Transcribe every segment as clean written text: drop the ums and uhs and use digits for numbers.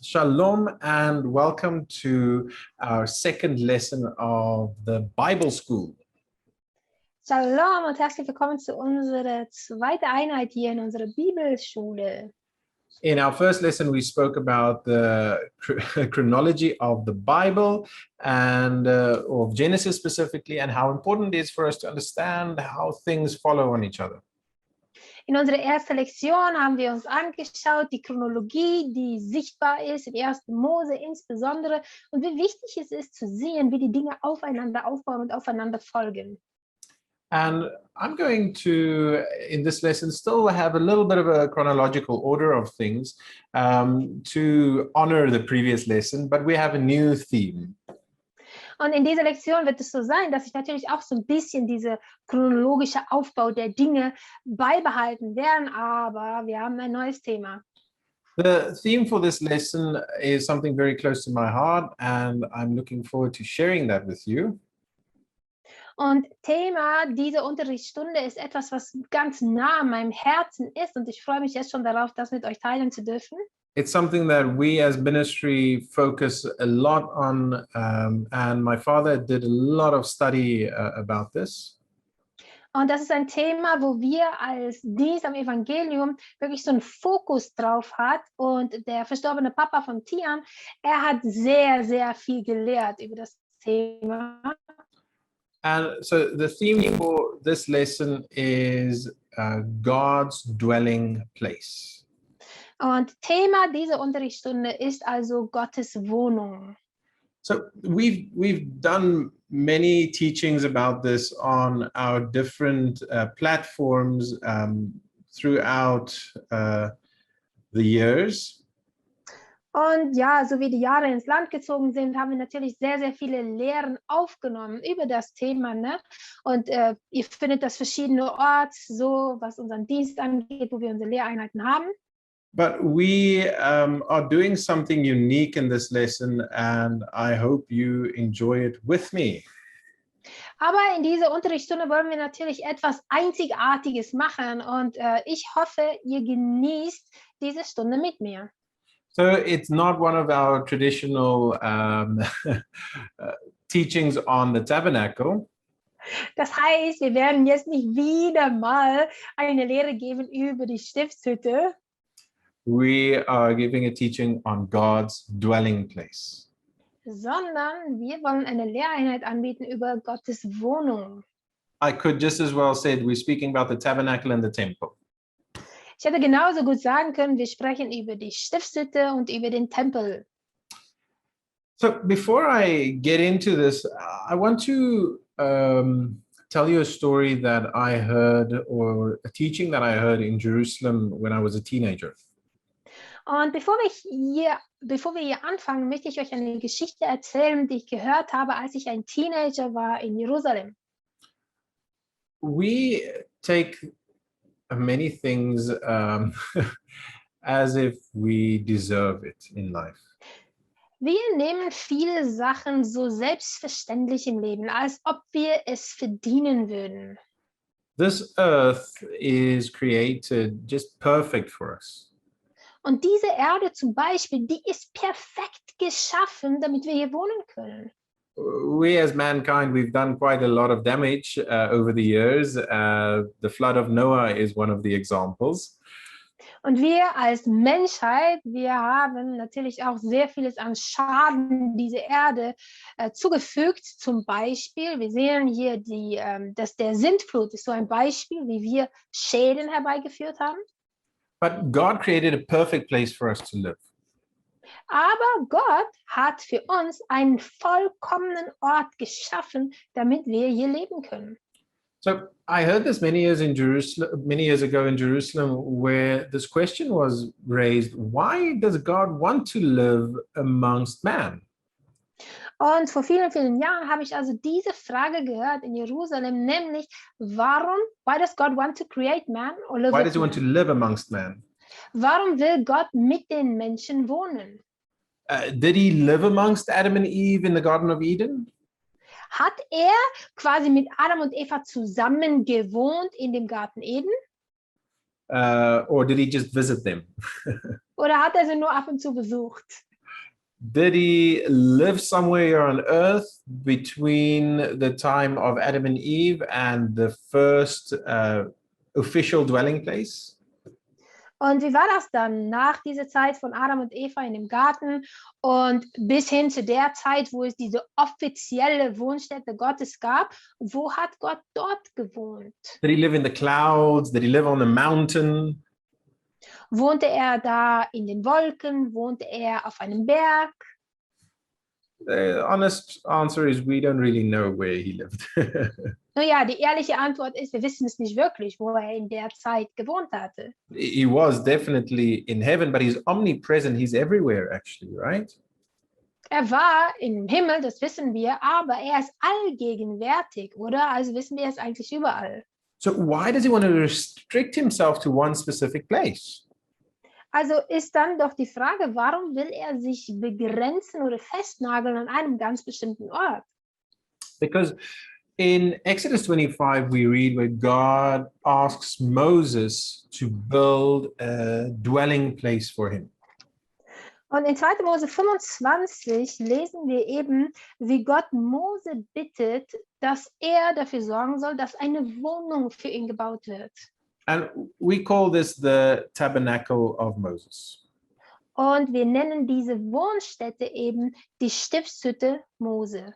Shalom and welcome to our second lesson of the Bible School. Shalom und herzlich willkommen zu unserer zweiten Einheit hier in unserer Bibelschule. In our first lesson, we spoke about the chronology of the Bible and of Genesis specifically, and how important it is for us to understand how things follow on each other. In unserer ersten Lektion haben wir uns angeschaut, die Chronologie, die sichtbar ist im 1. Mose insbesondere, und wie wichtig es ist zu sehen, wie die Dinge aufeinander aufbauen und aufeinander folgen. And I'm going to, in this lesson, still have a little bit of a chronological order of things to honor the previous lesson, but we have a new theme. Und in dieser Lektion wird es so sein, dass ich natürlich auch so ein bisschen diese chronologische Aufbau der Dinge beibehalten werden, aber wir haben ein neues Thema. The theme for this lesson is something very close to my heart, and I'm looking forward to sharing that with you. Und Thema dieser Unterrichtsstunde ist etwas, was ganz nah an meinem Herzen ist, und ich freue mich jetzt schon darauf, das mit euch teilen zu dürfen. It's something that we as ministry focus a lot on, and my father did a lot of study about this. Und das ist ein Thema, wo wir als Dienst am Evangelium wirklich so einen Fokus drauf hat. Und der verstorbene Papa von Tiaan, er hat sehr, sehr viel gelehrt über das Thema. And so the theme for this lesson is God's dwelling place. Und Thema dieser Unterrichtsstunde ist also Gottes Wohnung. So we've done many teachings about this on our different platforms throughout the years. Und ja, so wie die Jahre ins Land gezogen sind, haben wir natürlich sehr, sehr viele Lehren aufgenommen über das Thema. Ne? Und ihr findet das verschiedene Orts, so was unseren Dienst angeht, wo wir unsere Lehreinheiten haben. But we are doing something unique in this lesson, and I hope you enjoy it with me. Aber in dieser Unterrichtsstunde wollen wir natürlich etwas Einzigartiges machen, und ich hoffe, ihr genießt diese Stunde mit mir. So it's not one of our traditional teachings on the tabernacle. Das heißt, wir werden jetzt nicht wieder mal eine Lehre geben über die Stiftshütte. We are giving a teaching on God's dwelling place. Sondern wir wollen eine Lehreinheit anbieten über Gottes Wohnung. I could just as well say we're speaking about the tabernacle and the temple. Ich hätte genauso gut sagen können, wir sprechen über die Stiftshütte und über den Tempel. So before I get into this, I want to tell you a story that I heard, or a teaching that I heard in Jerusalem when I was a teenager. Und bevor wir hier anfangen, möchte ich euch eine Geschichte erzählen, die ich gehört habe, als ich ein Teenager war in Jerusalem. We take many things as if we deserve it in life. Wir nehmen viele Sachen so selbstverständlich im Leben, als ob wir es verdienen würden. This earth is created just perfect for us. Und diese Erde zum Beispiel, die ist perfekt geschaffen, damit wir hier wohnen können. We as mankind, we've done quite a lot of damage over the years. The flood of Noah is one of the examples. Und wir als Menschheit, wir haben natürlich auch sehr vieles an Schaden dieser Erde zugefügt. Zum Beispiel, wir sehen hier, dass der Sintflut ist so ein Beispiel, wie wir Schäden herbeigeführt haben. But God created a perfect place for us to live. Aber Gott hat für uns einen vollkommenen Ort geschaffen, damit wir hier leben können. So I heard this many years ago in Jerusalem, where this question was raised: why does God want to live amongst man? Und vor vielen, vielen Jahren habe ich also diese Frage gehört in Jerusalem, nämlich why does God want to create man or live Why with does he want to man? live amongst man? Warum will Gott mit den Menschen wohnen? Did he live amongst Adam and Eve in the Garden of Eden? Hat er quasi mit Adam und Eva zusammen gewohnt in dem Garten Eden? Or did he just visit them? Oder hat er sie nur ab und zu besucht? Did he live somewhere here on earth between the time of Adam and Eve and the first official dwelling place? Und wie war das dann nach dieser Zeit von Adam und Eva in dem Garten und bis hin zu der Zeit, wo es diese offizielle Wohnstätte Gottes gab? Wo hat Gott dort gewohnt? Did he live in the clouds? Did he live on a mountain? Wohnte er da in den Wolken? Wohnte er auf einem Berg? The honest answer is we don't really know where he lived. Naja, die ehrliche Antwort ist, wir wissen es nicht wirklich, wo er in der Zeit gewohnt hatte. He was definitely in heaven, but he's omnipresent. He's everywhere, actually, right? Er war im Himmel, das wissen wir, aber er ist allgegenwärtig, oder? Also wissen wir es eigentlich überall. So why does he want to restrict himself to one specific place? Also ist dann doch die Frage, warum will er sich begrenzen oder festnageln an einem ganz bestimmten Ort? Because in Exodus 25, we read where God asks Moses to build a dwelling place for him. Und in 2. Mose 25 lesen wir eben, wie Gott Mose bittet, dass er dafür sorgen soll, dass eine Wohnung für ihn gebaut wird. And we call this the tabernacle of Moses. Und wir nennen diese Wohnstätte eben die Stiftshütte Mose.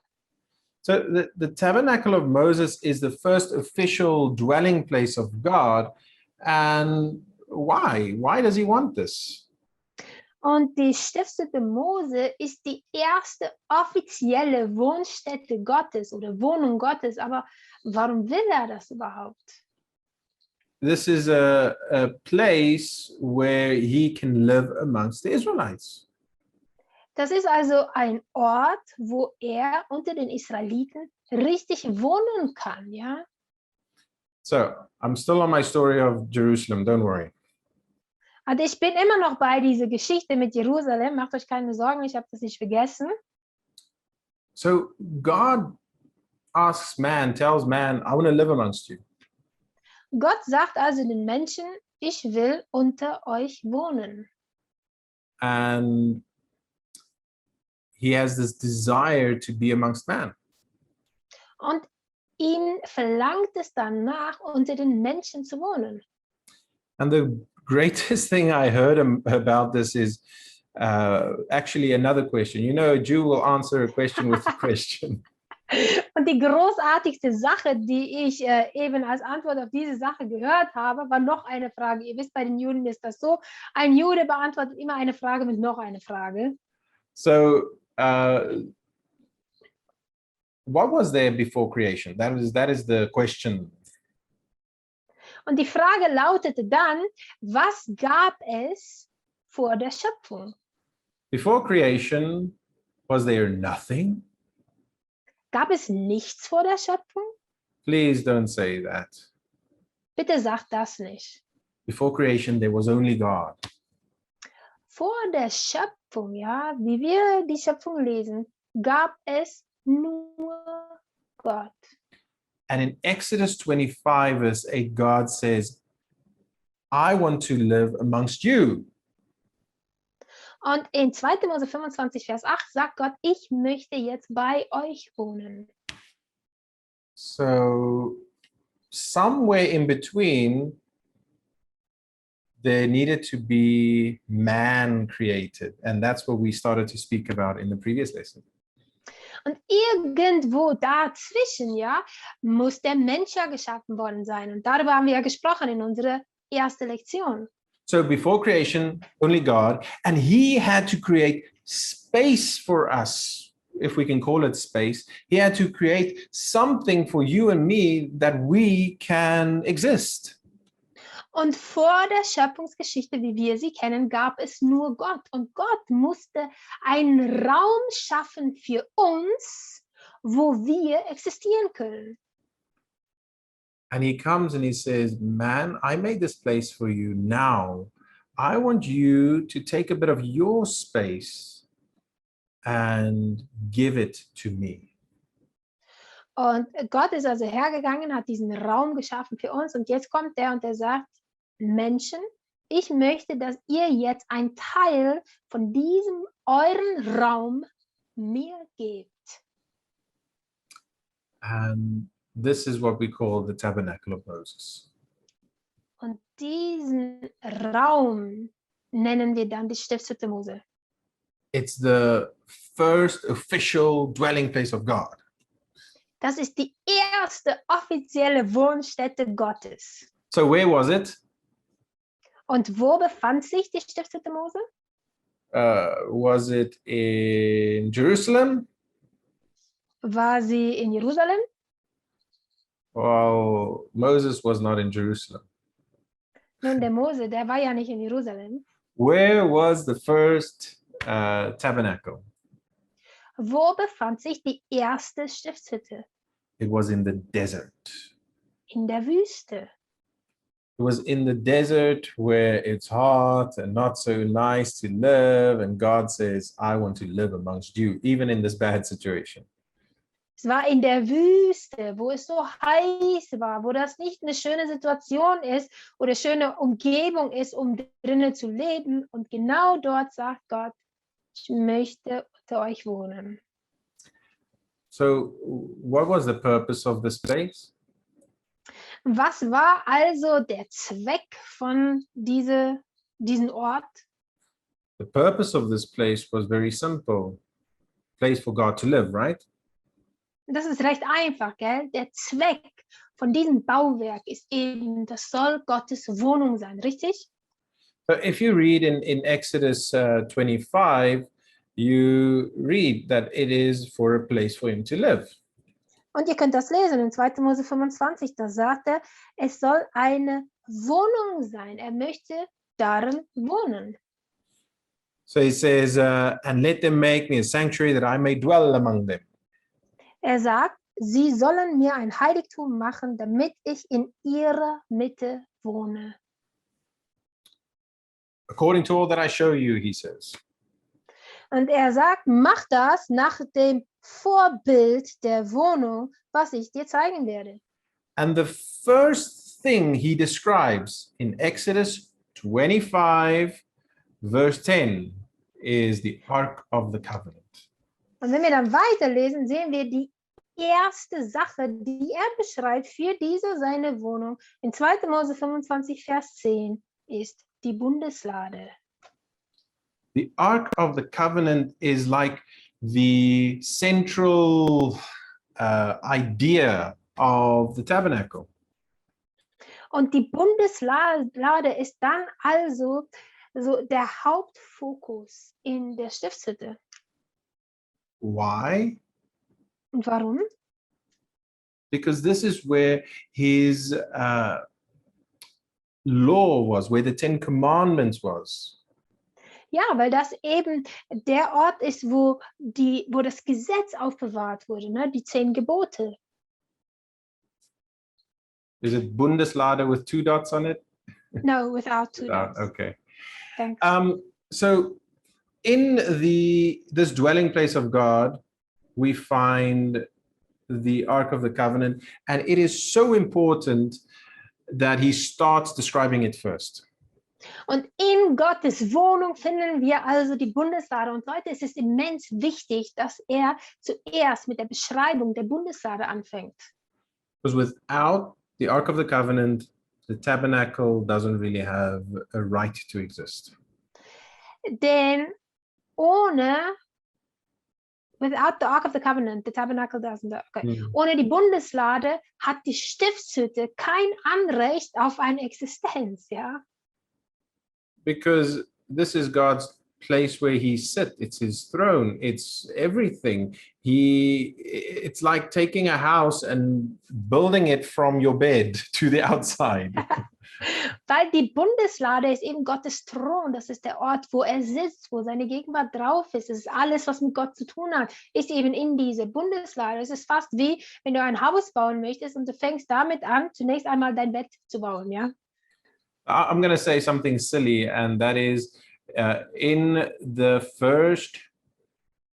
So the tabernacle of Moses is the first official dwelling place of God. And why? Why does he want this? Und die Stiftshütte Mose ist die erste offizielle Wohnstätte Gottes oder Wohnung Gottes. Aber warum will er das überhaupt? This is a place where he can live amongst the Israelites. Das ist also ein Ort, wo er unter den Israeliten richtig wohnen kann, ja? So I'm still on my story of Jerusalem, don't worry. Also ich bin immer noch bei dieser Geschichte mit Jerusalem, macht euch keine Sorgen, ich habe das nicht vergessen. So God asks man, tells man, I want to live amongst you. Gott sagt also den Menschen, ich will unter euch wohnen. And he has this desire to be amongst man. Und ihn verlangt es danach, unter den Menschen zu wohnen. And the greatest thing I heard about this is actually another question. You know, a Jew will answer a question with a question. Und die großartigste Sache, die ich eben als Antwort auf diese Sache gehört habe, war noch eine Frage. Ihr wisst, bei den Juden ist das so. Ein Jude beantwortet immer eine Frage mit noch eine Frage. So what was there before creation? That is the question. Und die Frage lautete dann, was gab es vor der Schöpfung? Before creation, was there nothing? Gab es nichts vor der Schöpfung? Please don't say that. Bitte sagt das nicht. Before creation, there was only God. Vor der Schöpfung, ja, wie wir die Schöpfung lesen, gab es nur Gott. And in Exodus 25, verse 8, God says, I want to live amongst you. Und in 2. Mose 25, Vers 8 sagt Gott, ich möchte jetzt bei euch wohnen. So somewhere in between, there needed to be man created. And that's what we started to speak about in the previous lesson. Und irgendwo dazwischen, ja, muss der Mensch ja geschaffen worden sein. Und darüber haben wir ja gesprochen in unserer ersten Lektion. So before creation, only God, and he had to create space for us, if we can call it space. He had to create something for you and me that we can exist. Und vor der Schöpfungsgeschichte, wie wir sie kennen, gab es nur Gott. Und Gott musste einen Raum schaffen für uns, wo wir existieren können. And he comes and he says, man, I made this place for you. Now, I want you to take a bit of your space and give it to me. Und Gott ist also hergegangen, hat diesen Raum geschaffen für uns. Und jetzt kommt er und er sagt, Menschen, ich möchte, dass ihr jetzt ein Teil von diesem euren Raum mir gebt. And this is what we call the tabernacle of Moses. Und diesen Raum nennen wir dann die Stiftshütte Mose. It's the first official dwelling place of God. Das ist die erste offizielle Wohnstätte Gottes. So where was it? Und wo befand sich die Stiftshütte Mose? Was it in Jerusalem? War sie in Jerusalem? Well, Moses was not in Jerusalem. Nun, der Mose, der war ja nicht in Jerusalem. Where was the first tabernacle? Wo befand sich die erste Stiftshütte? It was in the desert. In der Wüste. It was in the desert where it's hot and not so nice to live. And God says, I want to live amongst you, even in this bad situation. Es war in der Wüste, wo es so heiß war, wo das nicht eine schöne Situation ist oder schöne Umgebung ist, um drinnen zu leben. Und genau dort sagt Gott, ich möchte unter euch wohnen. So what was the purpose of this place? Was war also der Zweck von diesen Ort? The purpose of this place was very simple. Place for God to live, right? Das ist recht einfach, gell? Der Zweck von diesem Bauwerk ist eben, das soll Gottes Wohnung sein, richtig? So if you read in Exodus 25, you read that it is for a place for him to live. Und ihr könnt das lesen in 2. Mose 25, da sagt er, es soll eine Wohnung sein. Er möchte darin wohnen. So he says, and let them make me a sanctuary that I may dwell among them. Er sagt, sie sollen mir ein Heiligtum machen, damit ich in ihrer Mitte wohne. According to all that I show you, he says. Und er sagt, mach das nach dem Vorbild der Wohnung, was ich dir zeigen werde. And the first thing he describes in Exodus 25, verse 10, is the Ark of the Covenant. Und wenn wir dann weiterlesen, sehen wir die erste Sache, die er beschreibt für diese seine Wohnung in 2. Mose 25, Vers 10, ist die Bundeslade. The Ark of the Covenant is like the central idea of the tabernacle. Und die Bundeslade ist dann also so der Hauptfokus in der Stiftshütte. Why? Und warum? Because this is where his law was, where the 10 Commandments was. Ja, weil das eben der Ort ist, wo das Gesetz aufbewahrt wurde, ne? Die 10 Gebote. Is it Bundeslade with 2 dots on it? No, without 2 dots. Okay. Thanks. So in this dwelling place of God, we find the Ark of the Covenant, and it is so important that he starts describing it first. Und in Gottes Wohnung finden wir also die Bundeslade. Und Leute, es ist immens wichtig, dass er zuerst mit der Beschreibung der Bundeslade anfängt. Because without the Ark of the Covenant, the tabernacle doesn't really have a right to exist. Denn without the Ark of the Covenant, the tabernacle doesn't. Okay. Ohne die Bundeslade hat die Stiftshütte kein Anrecht auf eine Existenz, ja. Because this is God's place where he sits. It's his throne. It's everything. It's like taking a house and building it from your bed to the outside. Weil die Bundeslade ist eben Gottes Thron. Das ist der Ort, wo er sitzt, wo seine Gegenwart drauf ist. Das ist alles, was mit Gott zu tun hat, ist eben in diese Bundeslade. Es ist fast wie, wenn du ein Haus bauen möchtest und du fängst damit an, zunächst einmal dein Bett zu bauen, ja? I'm going to say something silly, and that is in the first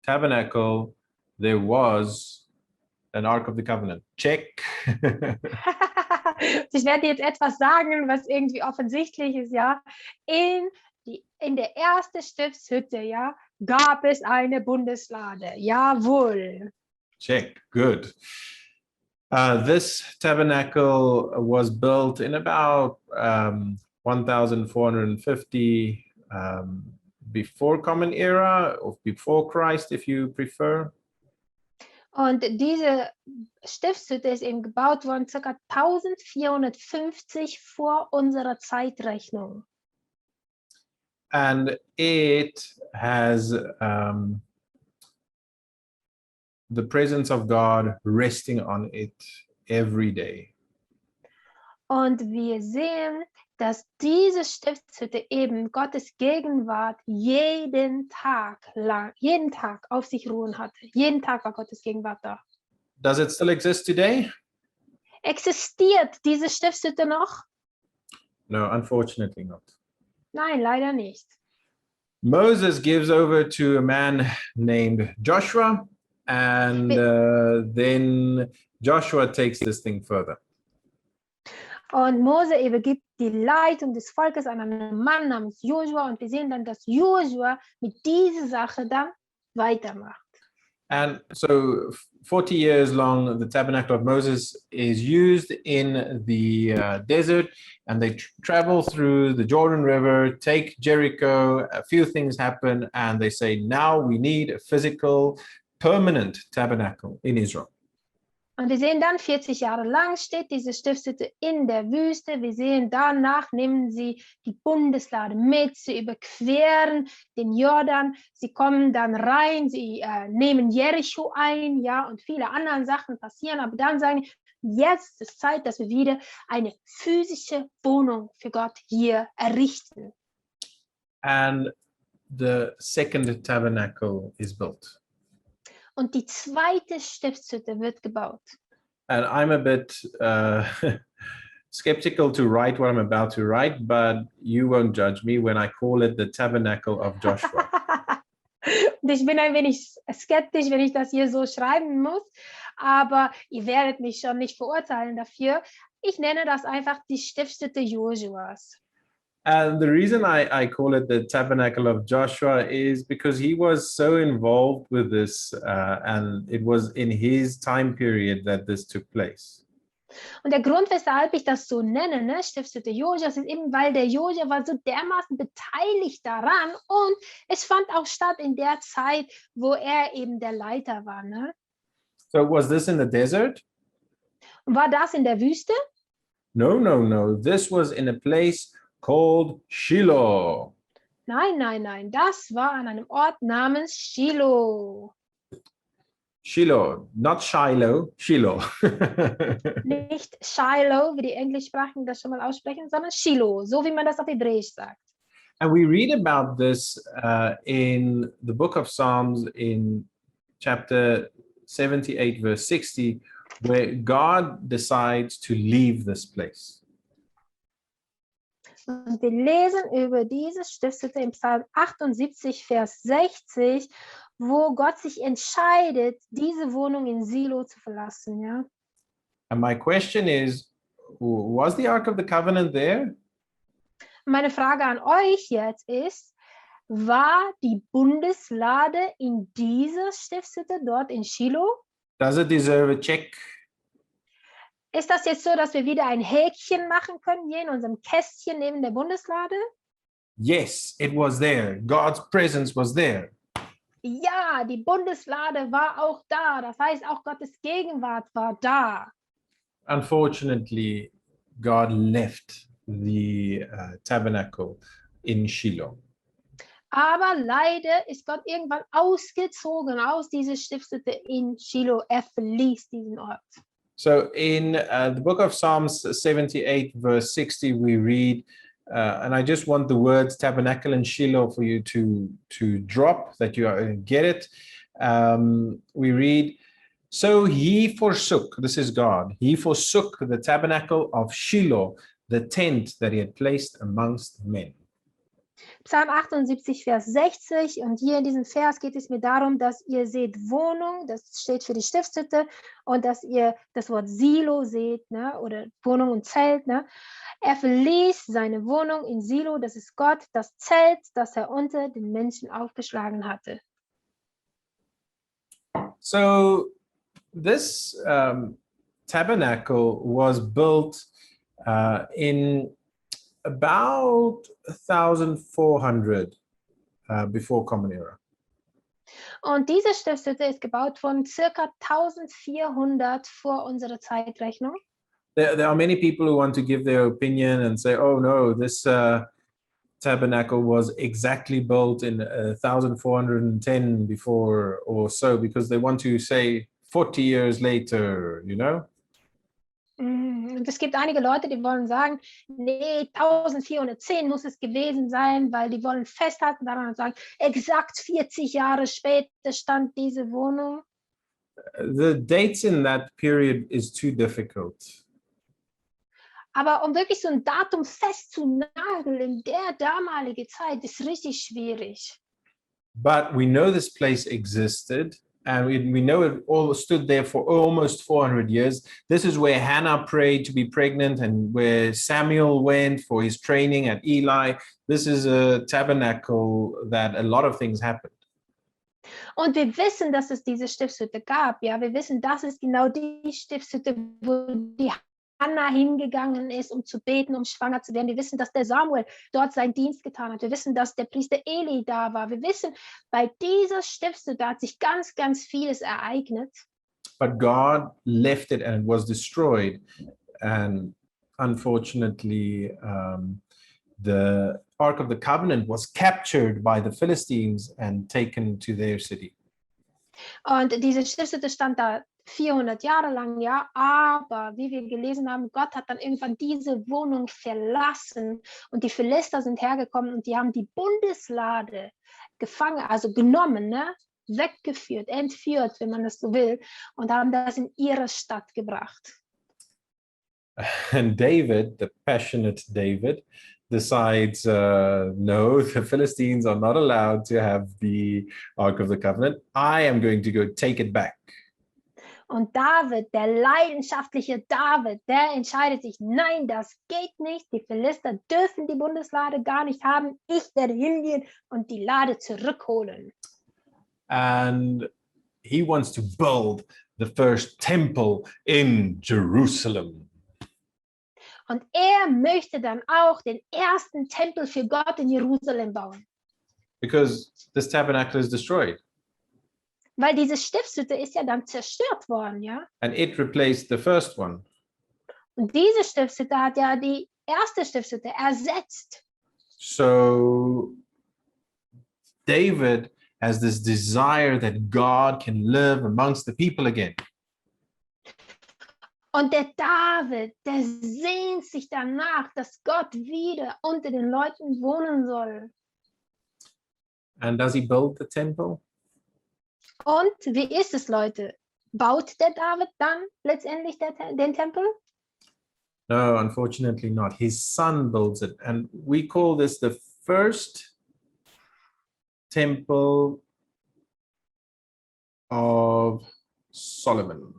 tabernacle, there was an Ark of the Covenant. Check. Ich werde jetzt etwas sagen, was irgendwie offensichtlich ist, ja. In der ersten Stiftshütte, ja, gab es eine Bundeslade. Jawohl. Check. Good. This tabernacle was built in about 1450 before Common Era, or before Christ, if you prefer. Und diese Stiftshütte ist eben gebaut worden ca. 1450 vor unserer Zeitrechnung. And it has the presence of God resting on it every day. Und wir sehen, dass diese Stiftshütte eben Gottes Gegenwart jeden Tag auf sich ruhen hatte. Jeden Tag war Gottes Gegenwart da. Does it still exist today? Existiert diese Stiftshütte noch? No, unfortunately not. Nein, leider nicht. Moses gives over to a man named Joshua, and then Joshua takes this thing further. Und Mose übergibt die Leitung des Volkes an einen Mann namens Josua, und wir sehen dann, dass Josua mit dieser Sache dann weitermacht. And so 40 years long, the tabernacle of Moses is used in the desert, and they travel through the Jordan River, take Jericho, a few things happen, and they say, now we need a physical, permanent tabernacle in Israel. Und wir sehen dann, 40 Jahre lang steht diese Stiftshütte in der Wüste. Wir sehen, danach nehmen sie die Bundeslade mit, sie überqueren den Jordan, sie kommen dann rein, sie nehmen Jericho ein, ja, und viele andere Sachen passieren. Aber dann sagen sie, jetzt ist Zeit, dass wir wieder eine physische Wohnung für Gott hier errichten. And the second tabernacle is built. Und die zweite Stiftshütte wird gebaut. And I'm a bit skeptical to write what I'm about to write, but you won't judge me when I call it the tabernacle of Joshua. Und ich bin ein wenig skeptisch, wenn ich das hier so schreiben muss, aber ihr werdet mich schon nicht verurteilen dafür. Ich nenne das einfach die Stiftshütte Josuas. And the reason I call it the tabernacle of Joshua is because he was so involved with this, and it was in his time period that this took place. Und der Grund, weshalb ich das so nenne, ne, Stiftshütte Josuas, ist eben, weil der Josua war so dermaßen beteiligt daran, und es fand auch statt in der Zeit, wo er eben der Leiter war. Ne? So was this in the desert? Und war das in der Wüste? No. This was in a place called Shiloh. Nein. Das war an einem Ort namens Shiloh. Shiloh, not Shiloh, Shiloh. Nicht Shiloh, wie die Englischsprachigen das schon mal aussprechen, sondern Shiloh, so wie man das auf Hebräisch sagt. And we read about this in the book of Psalms in chapter 78, verse 60, where God decides to leave this place. Und wir lesen über diese Stiftshütte im Psalm 78, Vers 60, wo Gott sich entscheidet, diese Wohnung in Silo zu verlassen. Ja? And my question is, was the Ark of the Covenant there? Meine Frage an euch jetzt ist, war die Bundeslade in dieser Stiftshütte dort in Shiloh? Does it deserve a check? Ist das jetzt so, dass wir wieder ein Häkchen machen können hier in unserem Kästchen neben der Bundeslade? Yes, it was there. God's presence was there. Ja, die Bundeslade war auch da. Das heißt, auch Gottes Gegenwart war da. Unfortunately, God left the tabernacle in Shiloh. Aber leider ist Gott irgendwann ausgezogen aus dieser Stiftshütte in Shiloh. Er verließ diesen Ort. So in the book of Psalms 78, verse 60, we read, and I just want the words tabernacle and Shiloh for you to drop, that you get it. We read, so he forsook, this is God, he forsook the tabernacle of Shiloh, the tent that he had placed amongst men. Psalm 78, Vers 60. Und hier in diesem Vers geht es mir darum, dass ihr seht Wohnung, das steht für die Stiftshütte, und dass ihr das Wort Silo seht, ne? Oder Wohnung und Zelt. Ne? Er verließ seine Wohnung in Silo, das ist Gott, das Zelt, das er unter den Menschen aufgeschlagen hatte. So this tabernacle was built in about 1400 before Common Era. Und diese Stiftshütte ist gebaut von circa 1400 vor unserer Zeitrechnung. There are many people who want to give their opinion and say, oh no, this tabernacle was exactly built in 1410 before or so, because they want to say 40 years later, you know? Und es gibt einige Leute, die wollen sagen, nee, 1410 muss es gewesen sein, weil die wollen festhalten daran und sagen, exakt 40 Jahre später stand diese Wohnung. The dates in that period is too difficult. Aber um wirklich so ein Datum festzunageln in der damaligen Zeit, ist richtig schwierig. But we know this place existed, and we know it all stood there for almost 400 years. This is where Hannah prayed to be pregnant and where Samuel went for his training at Eli. This is a tabernacle that a lot of things happened. Und wir wissen, dass es diese Stiftshütte gab. Ja, wir wissen, das ist genau die Stiftshütte, wo die Hannah hingegangen ist, um zu beten, um schwanger zu werden. Wir wissen, dass der Samuel dort seinen Dienst getan hat. Wir wissen, dass der Priester Eli da war. Wir wissen, bei dieser Stiftshütte hat sich ganz, ganz vieles ereignet. But God left it and it was destroyed. And unfortunately, the Ark of the Covenant was captured by the Philistines and taken to their city. Und diese Stiftshütte stand da 400 Jahre lang, ja, aber wie wir gelesen haben, Gott hat dann irgendwann diese Wohnung verlassen und die Philister sind hergekommen und die haben die Bundeslade gefangen, also genommen, ne, weggeführt, entführt, wenn man das so will, und haben das in ihre Stadt gebracht. And David, the passionate David, decides, no, the Philistines are not allowed to have the Ark of the Covenant. I am going to go take it back. Und David, der leidenschaftliche David, der entscheidet sich, nein, das geht nicht. Die Philister dürfen die Bundeslade gar nicht haben. Ich werde hingehen und die Lade zurückholen. And he wants to build the first temple in Jerusalem. Und er möchte dann auch den ersten Tempel für Gott in Jerusalem bauen. Because this tabernacle is destroyed. Weil diese Stiftshütte ist ja dann zerstört worden, ja. And it replaced the first one. Und diese Stiftshütte hat ja die erste Stiftshütte ersetzt. So David has this desire that God can live amongst the people again. Und der David, der sehnt sich danach, dass Gott wieder unter den Leuten wohnen soll. And does he build the temple? Und wie ist es, Leute? Baut der David dann letztendlich den Tempel? No, unfortunately not. His son builds it. And we call this the first temple of Solomon.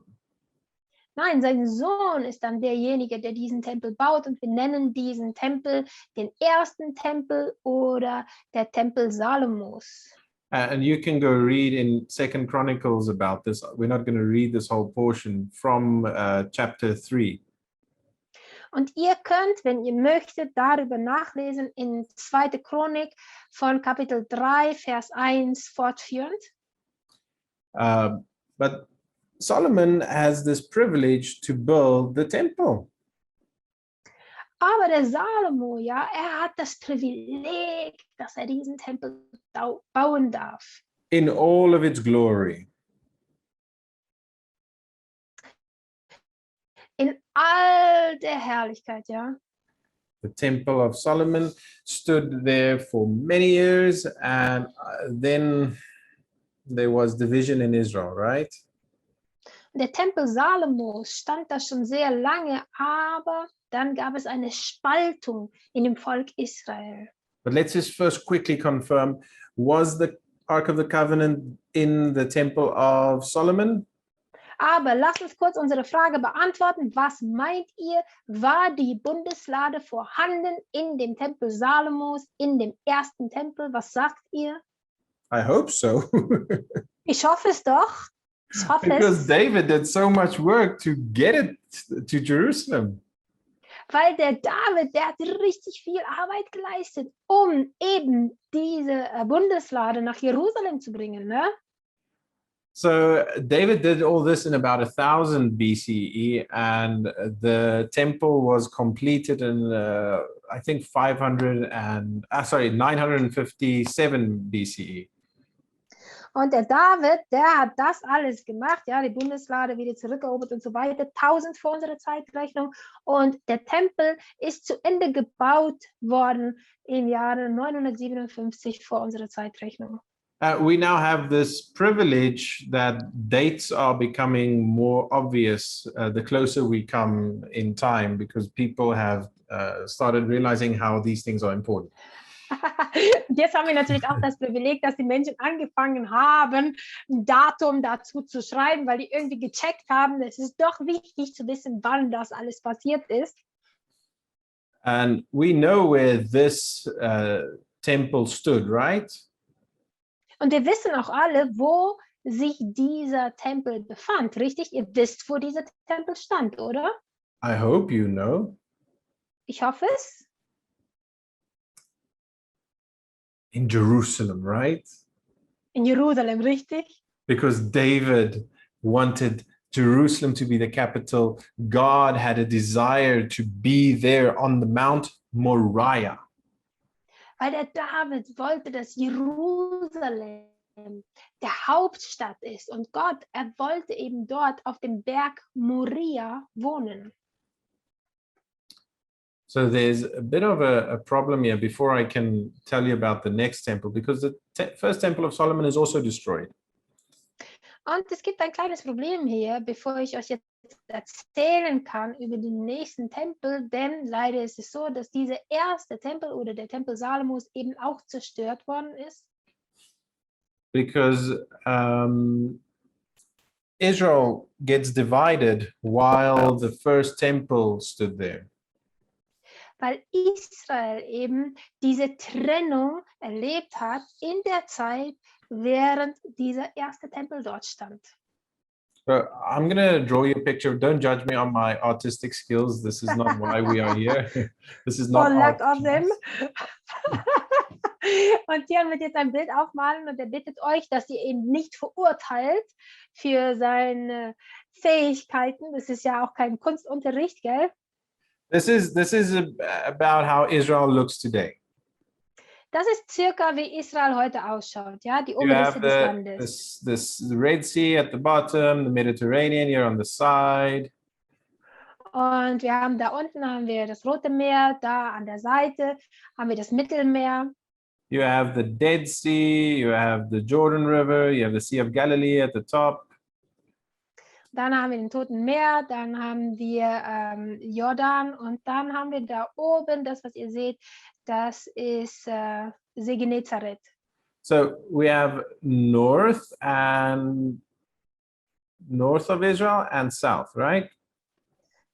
Nein, sein Sohn ist dann derjenige, der diesen Tempel baut, und wir nennen diesen Tempel den ersten Tempel oder der Tempel Salomos. And you can go read in 2 Chronicles about this. We're not going to read this whole portion from chapter 3. Und ihr könnt, wenn ihr möchtet, darüber nachlesen in 2. Chronik von Kapitel 3, Vers 1 fortführend. But Solomon has this privilege to build the temple. Aber der Salomo, ja, er hat das Privileg, dass er diesen Tempel bauen darf. In all of its glory. In all der Herrlichkeit, ja. The Temple of Solomon stood there for many years, and then there was division in Israel, right? Der Tempel Salomos stand da schon sehr lange, aber dann gab es eine Spaltung in dem Volk Israel. But let's just first quickly confirm, was the Ark of the Covenant in the Temple of Solomon? Aber lasst uns kurz unsere Frage beantworten. Was meint ihr, war die Bundeslade vorhanden in dem Tempel Salomos, in dem ersten Tempel? Was sagt ihr? I hope so. Ich hoffe es doch. Ich hoffe Because es. David did so much work to get it to Jerusalem. Weil der David, der hat richtig viel Arbeit geleistet, um eben diese Bundeslade nach Jerusalem zu bringen, ne? So David did all this in about 1000 BCE, and the temple was completed in I think 957 BCE. Und der David, der hat das alles gemacht, ja, die Bundeslade wieder zurückerobert und so weiter, 1000 vor unserer Zeitrechnung. Und der Tempel ist zu Ende gebaut worden im Jahre 957 vor unserer Zeitrechnung. We now have this privilege that dates are becoming more obvious the closer we come in time, because people have started realizing how these things are important. Und jetzt haben wir natürlich auch das Privileg, dass die Menschen angefangen haben, ein Datum dazu zu schreiben, weil die irgendwie gecheckt haben, es ist doch wichtig zu wissen, wann das alles passiert ist. And we know where this temple stood, right? Und wir wissen auch alle, wo sich dieser Tempel befand, richtig? Ihr wisst, wo dieser Tempel stand, oder? I hope you know. Ich hoffe es. In Jerusalem, right? In Jerusalem, richtig? Because David wanted Jerusalem to be the capital. God had a desire to be there on the Mount Moriah. Weil der David wollte, dass Jerusalem der Hauptstadt ist. Und Gott, er wollte eben dort auf dem Berg Moria wohnen. So there's a bit of a problem here before I can tell you about the next temple, because the first temple of Solomon is also destroyed. Und es gibt ein kleines Problem hier, bevor ich euch jetzt erzählen kann über den nächsten Tempel, denn leider ist es so, dass dieser erste Tempel oder der Tempel Salomos eben auch zerstört worden ist. Because Israel gets divided while the first temple stood there. Weil Israel eben diese Trennung erlebt hat in der Zeit, während dieser erste Tempel dort stand. So I'm going to draw you a picture. Don't judge me on my artistic skills. This is not why we are here. This is not For lack art of them. class. Und Tiaan wird jetzt ein Bild aufmalen und er bittet euch, dass ihr ihn nicht verurteilt für seine Fähigkeiten. Das ist ja auch kein Kunstunterricht, gell? This is about how Israel looks today. Das ist circa wie Israel heute ausschaut, ja, die You Oberliste have des Landes. the Red Sea at the bottom, the Mediterranean here on the side. Und wir haben da unten haben wir das Rote Meer, da an der Seite haben wir das Mittelmeer. You have the Dead Sea, you have the Jordan River, you have the Sea of Galilee at the top. Dann haben wir den Toten Meer, dann haben wir Jordan und dann haben wir da oben, das was ihr seht, das ist See Genezareth. So we have north of Israel and south, right?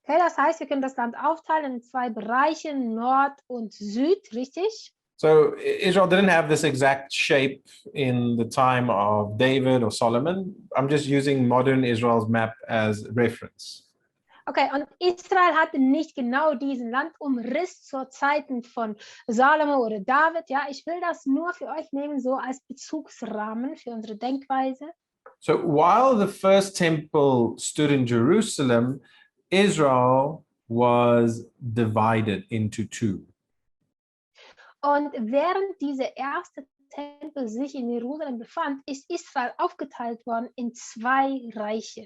Okay, das heißt, wir können das Land aufteilen in zwei Bereiche, Nord und Süd, richtig? So Israel didn't have this exact shape in the time of David or Solomon. I'm just using modern Israel's map as reference. Okay, und Israel hatte nicht genau diesen Landumriss zur Zeiten von Salomo oder David. Ja, ich will das nur für euch nehmen, so als Bezugsrahmen für unsere Denkweise. So while the first temple stood in Jerusalem, Israel was divided into two. Und während dieser erste Tempel sich in Jerusalem befand, ist Israel aufgeteilt worden in zwei Reiche.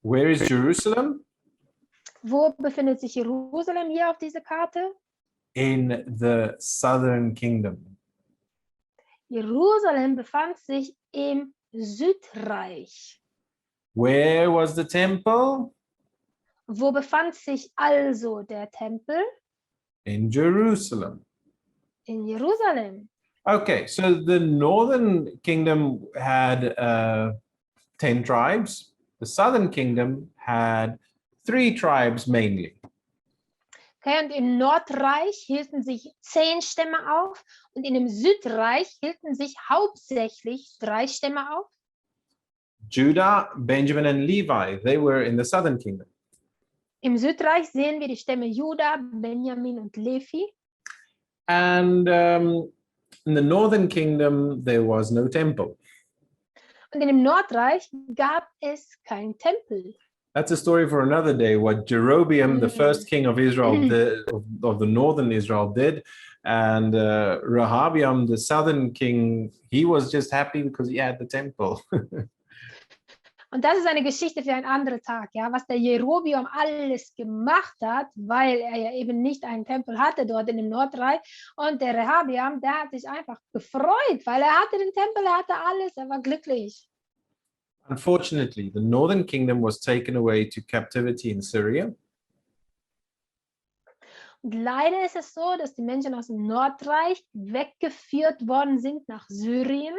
Where is Jerusalem? Wo befindet sich Jerusalem hier auf dieser Karte? In the southern kingdom. Jerusalem befand sich im Südreich. Where was the temple? Wo befand sich also der Tempel? In Jerusalem. in Jerusalem. Okay, so the northern kingdom had 10 tribes. The southern kingdom had 3 tribes mainly. Okay, und im Nordreich hielten sich 10 Stämme auf und in dem Südreich hielten sich hauptsächlich 3 Stämme auf. Judah, Benjamin, and Levi, they were in the southern kingdom. Im Südreich sehen wir die Stämme Juda, Benjamin und Levi. And in the northern kingdom, there was no temple. Und in dem Nordreich gab es keinen Tempel. That's a story for another day, what Jeroboam, the first king of Israel, of the northern Israel, did. And Rehabiam, the southern king, he was just happy because he had the temple. Und das ist eine Geschichte für einen anderen Tag, ja, was der Jeroboam alles gemacht hat, weil er ja eben nicht einen Tempel hatte dort in dem Nordreich. Und der Rehabiam, der hat sich einfach gefreut, weil er hatte den Tempel, er hatte alles, er war glücklich. Unfortunately, the northern kingdom was taken away to captivity in Syria. Und leider ist es so, dass die Menschen aus dem Nordreich weggeführt worden sind nach Syrien.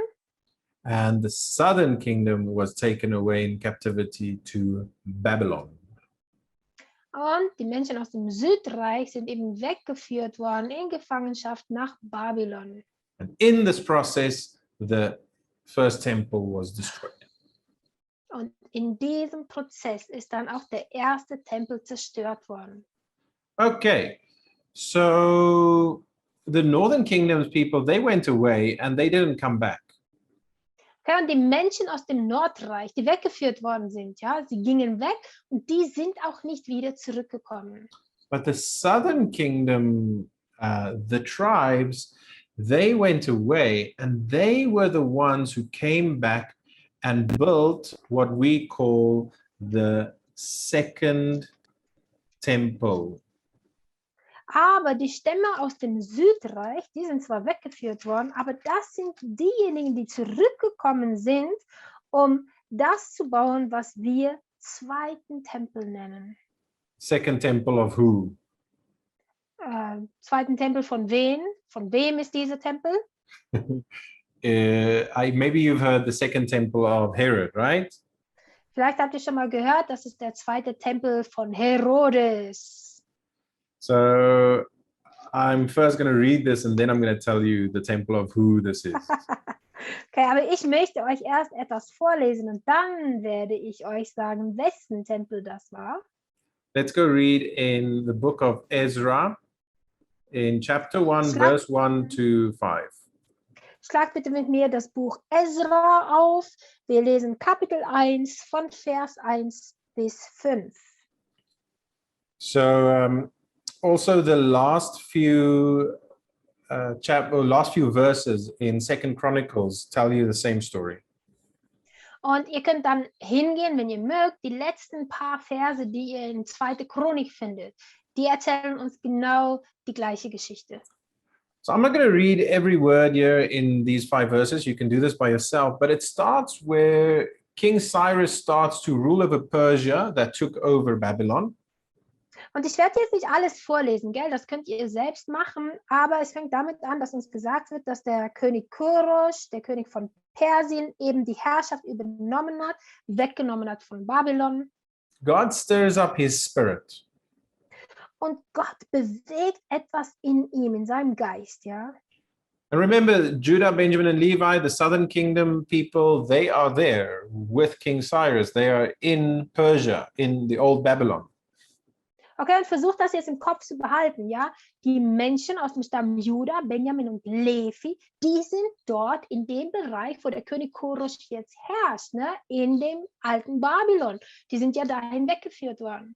And the southern kingdom was taken away in captivity to Babylon. Und die Menschen aus dem Südreich sind eben weggeführt worden in Gefangenschaft nach Babylon. And in this process, the first temple was destroyed. Und in diesem Prozess ist dann auch der erste Tempel zerstört worden. Okay, so the northern kingdom's people, they went away and they didn't come back. Okay, und die Menschen aus dem Nordreich, die weggeführt worden sind, ja, sie gingen weg und die sind auch nicht wieder zurückgekommen. But the southern kingdom, the tribes, they went away and they were the ones who came back and built what we call the second temple. Aber die Stämme aus dem Südreich, die sind zwar weggeführt worden, aber das sind diejenigen, die zurückgekommen sind, um das zu bauen, was wir zweiten Tempel nennen. Second temple of who? Zweiten Tempel von wem? Von wem ist dieser Tempel? Maybe you've heard the second temple of Herod, right? Vielleicht habt ihr schon mal gehört, das ist der zweite Tempel von Herodes. So I'm first going to read this and then I'm going to tell you the temple of who this is. Okay, aber ich möchte euch erst etwas vorlesen und dann werde ich euch sagen, wessen Tempel das war. Let's go read in the book of Ezra in chapter 1, verse 1 to 5. Schlag bitte mit mir das Buch Ezra auf. Wir lesen Kapitel 1 von Vers 1 bis 5. So also the last few last few verses in Second Chronicles tell you the same story. Und ihr könnt dann hingehen, wenn ihr mögt, die letzten paar Verse, die ihr in 2. Chronik findet, die erzählen uns genau die gleiche Geschichte. So I'm not going to read every word here in these 5 verses. You can do this by yourself, but it starts where King Cyrus starts to rule over Persia that took over Babylon. Und ich werde jetzt nicht alles vorlesen, gell? Das könnt ihr selbst machen, aber es fängt damit an, dass uns gesagt wird, dass der König Kyros, der König von Persien, eben die Herrschaft übernommen hat, weggenommen hat von Babylon. God stirs up his spirit. Und Gott bewegt etwas in ihm, in seinem Geist, ja. And remember, Judah, Benjamin, and Levi, the southern kingdom people, they are there with King Cyrus. They are in Persia, in the old Babylon. Okay, und versucht das jetzt im Kopf zu behalten, ja. Die Menschen aus dem Stamm Juda, Benjamin und Levi, die sind dort in dem Bereich, wo der König Kyros jetzt herrscht, ne? In dem alten Babylon. Die sind ja dahin weggeführt worden.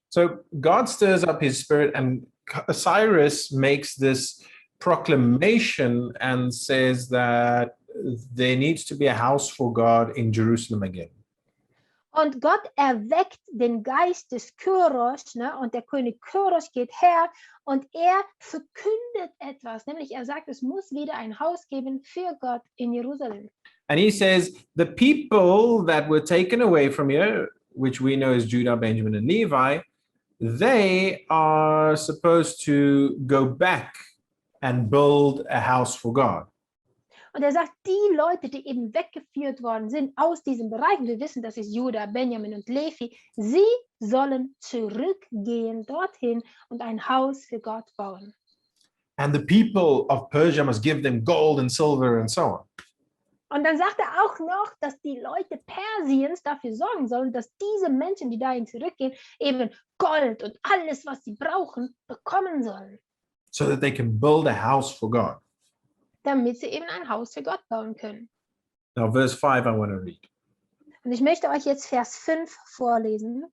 So God stirs up his spirit and Cyrus makes this proclamation and says that there needs to be a house for God in Jerusalem again. Und Gott erweckt den Geist des Kyros, ne? Und der König Kyros geht her und er verkündet etwas, nämlich er sagt, es muss wieder ein Haus geben für Gott in Jerusalem. And he says, the people that were taken away from here, which we know as Judah, Benjamin, and Levi, they are supposed to go back and build a house for God. Und er sagt, die Leute, die eben weggeführt worden sind aus diesem Bereich, und wir wissen, das ist Juda, Benjamin und Levi, sie sollen zurückgehen dorthin und ein Haus für Gott bauen. And the people of Persia must give them gold and silver and so on. Und dann sagt er auch noch, dass die Leute Persiens dafür sorgen sollen, dass diese Menschen, die dahin zurückgehen, eben Gold und alles, was sie brauchen, bekommen sollen. So that they can build a house for God. Damit sie eben ein Haus für Gott bauen können. Now, verse 5, I want to read. Und ich möchte euch jetzt Vers 5 vorlesen.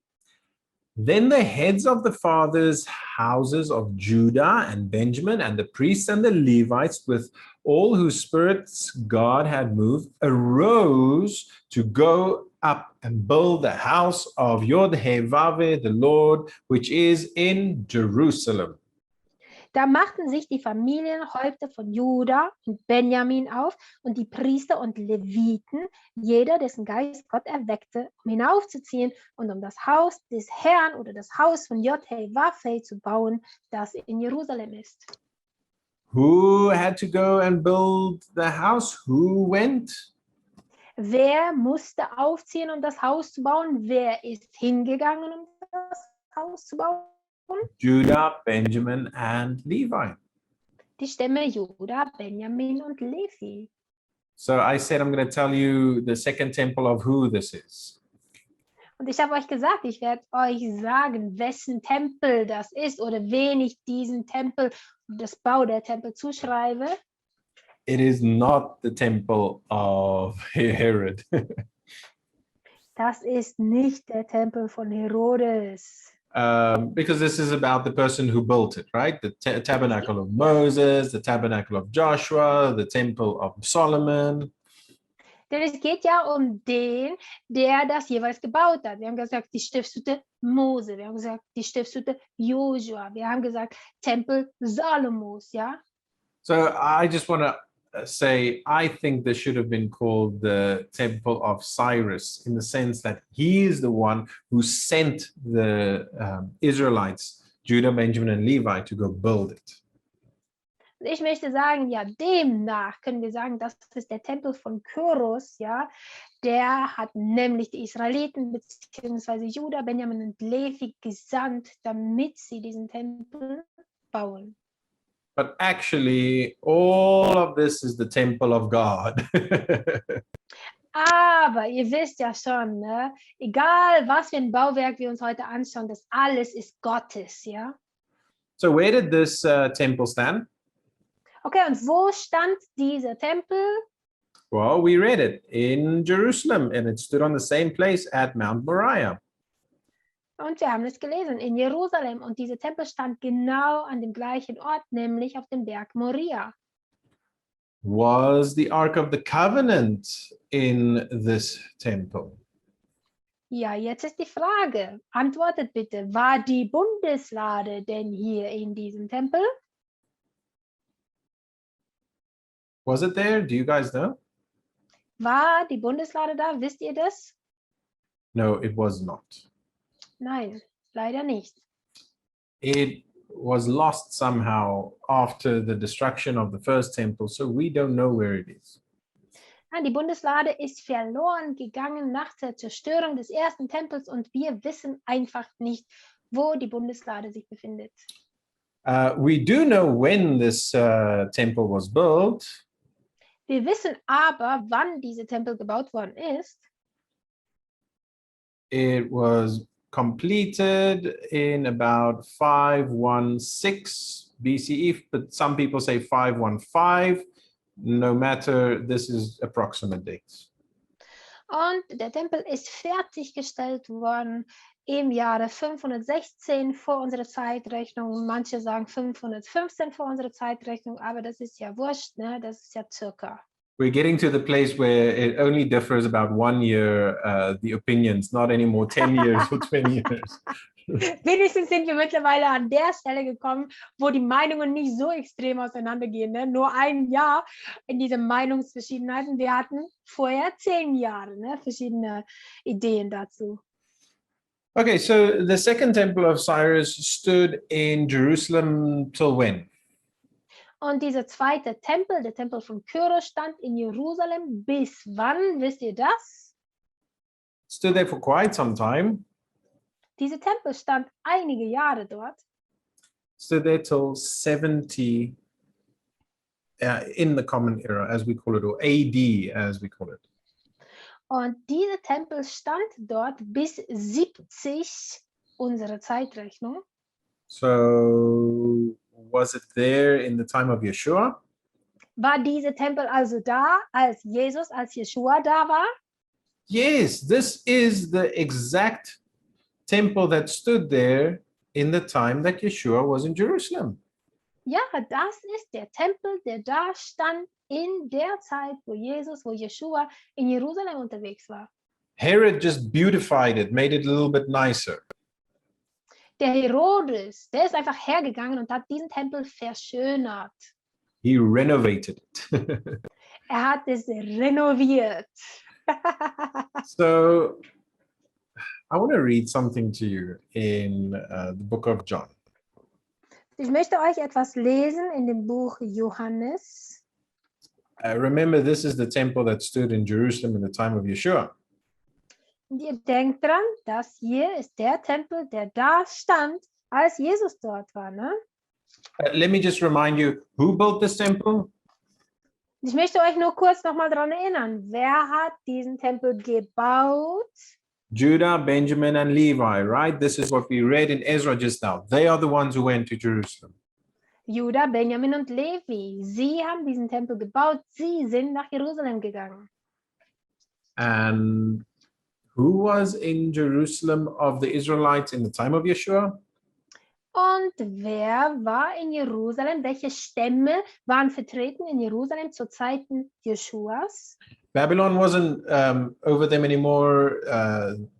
Then the heads of the fathers' houses of Judah and Benjamin and the priests and the Levites with all whose spirits God had moved arose to go up and build the house of Yod-Heh-Vaveh, the Lord, which is in Jerusalem. Da machten sich die Familienhäupter von Juda und Benjamin auf und die Priester und Leviten, jeder, dessen Geist Gott erweckte, um hinaufzuziehen und um das Haus des Herrn oder das Haus von Yod-Heh-Vaveh zu bauen, das in Jerusalem ist. Who had to go and build the house? Who went? Wer musste aufziehen, um das Haus zu bauen? Wer ist hingegangen, um das Haus zu bauen? Judah, Benjamin, and Levi. Die Stämme Juda, Benjamin und Levi. So I said I'm going to tell you the second temple of who this is. Und ich habe euch gesagt, ich werde euch sagen, wessen Tempel das ist oder wen ich diesen Tempel, das Bau der Tempel zuschreibe. It is not the temple of Herod. Das ist nicht der Tempel von Herodes. Because this is about the person who built it, right? The tabernacle of Moses, the tabernacle of Joshua, the temple of Solomon. Denn es geht ja um den, der das jeweils gebaut hat. Wir haben gesagt, die Stiftshütte Mose. Wir haben gesagt, die Stiftshütte Joshua. Wir haben gesagt, Tempel Salomos, ja? So I just want to say, I think this should have been called the Temple of Cyrus, in the sense that he is the one who sent the Israelites, Judah, Benjamin, and Levi, to go build it. Ich möchte sagen, ja, demnach können wir sagen, das ist der Tempel von Kyros, ja, der hat nämlich die Israeliten bzw. Juda, Benjamin und Levi gesandt, damit sie diesen Tempel bauen. But actually, all of this is the temple of God. Aber ihr wisst ja schon, ne? Egal was für ein Bauwerk wir uns heute anschauen, das alles ist Gottes, ja. So where did this temple stand? Okay, und wo stand dieser Tempel? Well, we read it in Jerusalem, and it stood on the same place at Mount Moriah. Und wir haben es gelesen, in Jerusalem. Und dieser Tempel stand genau an dem gleichen Ort, nämlich auf dem Berg Moria. Was the Ark of the Covenant in this temple? Ja, jetzt ist die Frage. Antwortet bitte, war die Bundeslade denn hier in diesem Tempel? Was it there? Do you guys know? War die Bundeslade da? Wisst ihr das? No, it was not. Nein, leider nicht. It was lost somehow after the destruction of the first temple, so we don't know where it is. Die Bundeslade ist verloren gegangen nach der Zerstörung des ersten Tempels und wir wissen einfach nicht, wo die Bundeslade sich befindet. We do know when this temple was built. Wir wissen aber, wann dieser Tempel gebaut worden ist. It was completed in about 516 BCE, but some people say 515. No matter, this is approximate dates. Und der Tempel ist fertiggestellt worden im Jahre 516 vor unserer Zeitrechnung. Manche sagen 515 vor unserer Zeitrechnung, aber das ist ja wurscht, ne? Das ist ja circa. We're getting to the place where it only differs about 1 year, the opinions, not anymore 10 years or 20 years. Wenigstens sind wir mittlerweile an der Stelle gekommen, wo die Meinungen nicht so extrem auseinandergehen. Ne? Nur ein Jahr in diese Meinungsverschiedenheiten. Wir hatten vorher 10 Jahre, ne? Verschiedene Ideen dazu. Okay, so the second temple of Cyrus stood in Jerusalem till when? Und dieser zweite Tempel, der Tempel von Kyros, stand in Jerusalem. Bis wann, wisst ihr das? Stood there for quite some time. Dieser Tempel stand einige Jahre dort. Stood there till 70 in the Common Era, as we call it, or AD, as we call it. Und dieser Tempel stand dort bis 70 unsere Zeitrechnung. So was it there in the time of Yeshua? War dieser Tempel also da, als Yeshua da war? Yes, this is the exact temple that stood there in the time that Yeshua was in Jerusalem. Ja, das ist der Tempel, der da stand in der Zeit, wo Yeshua in Jerusalem unterwegs war. Herod just beautified it, made it a little bit nicer. Der Herodes, der ist einfach hergegangen und hat diesen Tempel verschönert. He renovated it. Er hat es renoviert. So I want to read something to you in the book of John. Ich möchte euch etwas lesen in dem Buch Johannes. Remember, this is the temple that stood in Jerusalem in the time of Yeshua. Und ihr denkt dran, das hier ist der Tempel, der da stand, als Jesus dort war. Ne? Let me just remind you, who built this temple? Ich möchte euch nur kurz nochmal daran erinnern, wer hat diesen Tempel gebaut? Judah, Benjamin, and Levi, right? This is what we read in Ezra just now. They are the ones who went to Jerusalem. Judah, Benjamin und Levi. Sie haben diesen Tempel gebaut. Sie sind nach Jerusalem gegangen. And who was in Jerusalem of the Israelites in the time of Yeshua? Und wer war in Jerusalem? Welche Stämme waren vertreten in Jerusalem zu Zeiten Jeschuas? Babylon wasn't over them anymore.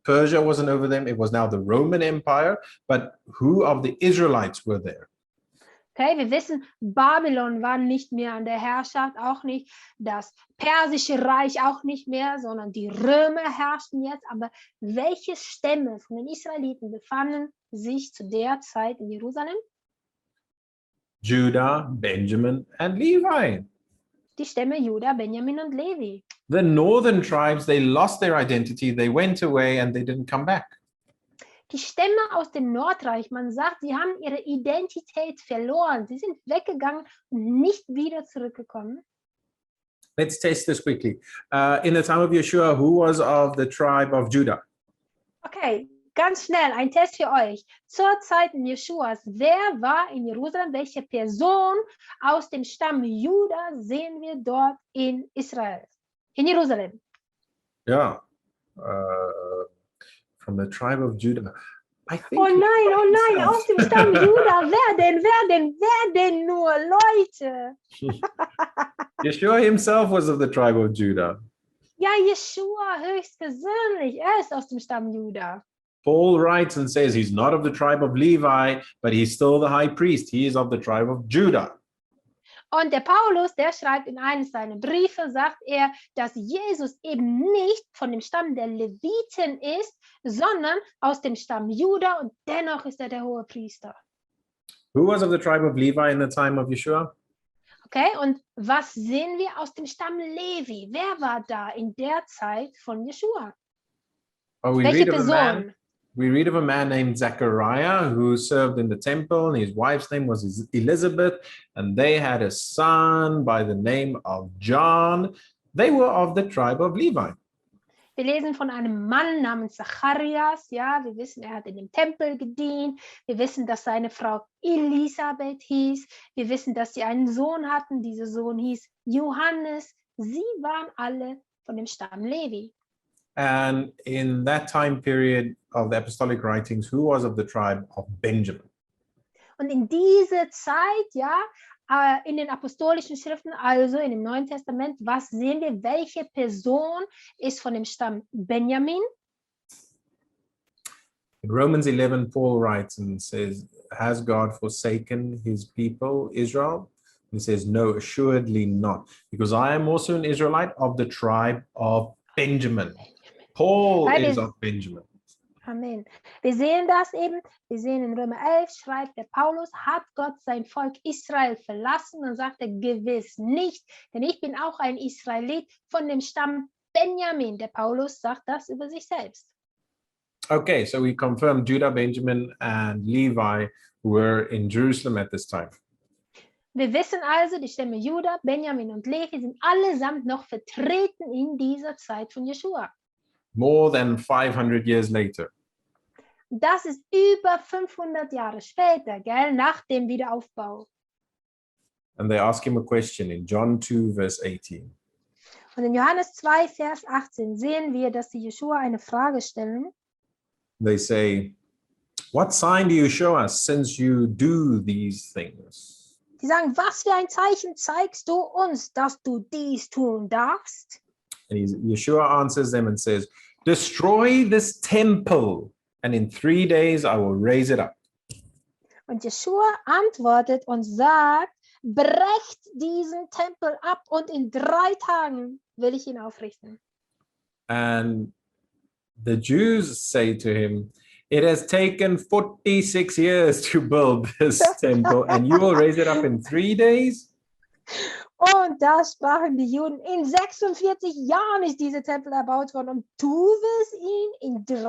Persia wasn't over them. It was now the Roman Empire. But who of the Israelites were there? Okay, wir wissen, Babylon war nicht mehr an der Herrschaft, auch nicht das persische Reich, auch nicht mehr, sondern die Römer herrschten jetzt. Aber welche Stämme von den Israeliten befanden sich zu der Zeit in Jerusalem? Judah, Benjamin, and Levi. Die Stämme Judah, Benjamin und Levi. The northern tribes, they lost their identity. They went away and they didn't come back. Die Stämme aus dem Nordreich, man sagt, sie haben ihre Identität verloren. Sie sind weggegangen und nicht wieder zurückgekommen. Let's test this quickly. In the time of Yeshua, who was of the tribe of Judah? Okay, ganz schnell, ein Test für euch. Zur Zeit Jeschuas, wer war in Jerusalem? Welche Person aus dem Stamm Juda sehen wir dort in Israel? In Jerusalem. Yeah. From the tribe of Judah. I think Oh nein, aus dem Stamm Juda. Wer denn nur, Leute? Yeshua himself was of the tribe of Judah. Ja, Jeschua höchstpersönlich, er ist aus dem Stamm Juda. Paul writes and says he's not of the tribe of Levi, but he's still the high priest. He is of the tribe of Judah. Und der Paulus, der schreibt in einem seiner Briefe, sagt er, dass Jesus eben nicht von dem Stamm der Leviten ist, sondern aus dem Stamm Juda und dennoch ist er der hohe Priester. Who was of the tribe of Levi in the time of Yeshua? Okay, und was sehen wir aus dem Stamm Levi? Wer war da in der Zeit von Jeschua? Oh, Welche Person? We read of a man named Zechariah who served in the temple, and his wife's name was Elizabeth, and they had a son by the name of John. They were of the tribe of Levi. Wir lesen von einem Mann namens Zacharias. Ja, wir wissen, er hat in dem Tempel gedient. Wir wissen, dass seine Frau Elisabeth hieß. Wir wissen, dass sie einen Sohn hatten. Dieser Sohn hieß Johannes. Sie waren alle von dem Stamm Levi. And in that time period of the apostolic writings, who was of the tribe of Benjamin? Und in dieser Zeit, ja, in den apostolischen Schriften, also in dem Neuen Testament, was sehen wir? Welche Person ist von dem Stamm Benjamin? In Romans 11, Paul writes and says, has God forsaken his people, Israel? He says, no, assuredly not, because I am also an Israelite of the tribe of Benjamin. Paul is of Benjamin. Amen. Wir sehen das eben, wir sehen in Römer 11, schreibt der Paulus, hat Gott sein Volk Israel verlassen und sagt er gewiss nicht, denn ich bin auch ein Israelit von dem Stamm Benjamin. Der Paulus sagt das über sich selbst. Okay, so we confirm Judah, Benjamin, and Levi were in Jerusalem at this time. Wir wissen also, die Stämme Juda, Benjamin und Levi sind allesamt noch vertreten in dieser Zeit von Jeschua. More than 500 years later. Das ist über 500 Jahre später, gell, nach dem Wiederaufbau. And they ask him a question in John 2, verse 18. Und in Johannes 2, Vers 18 sehen wir, dass die Jeschua eine Frage stellen. They say, what sign do you show us since you do these things? Die sagen, was für ein Zeichen zeigst du uns, dass du dies tun darfst? And Yeshua answers them and says, destroy this temple, and in 3 days I will raise it up. Und Jeschua antwortet und sagt, brecht diesen Tempel ab und in 3 Tagen will ich ihn aufrichten. And the Jews say to him, it has taken 46 years to build this temple, and you will raise it up in 3 days? Und da sprachen die Juden, in 46 Jahren ist dieser Tempel erbaut worden und du willst ihn in 3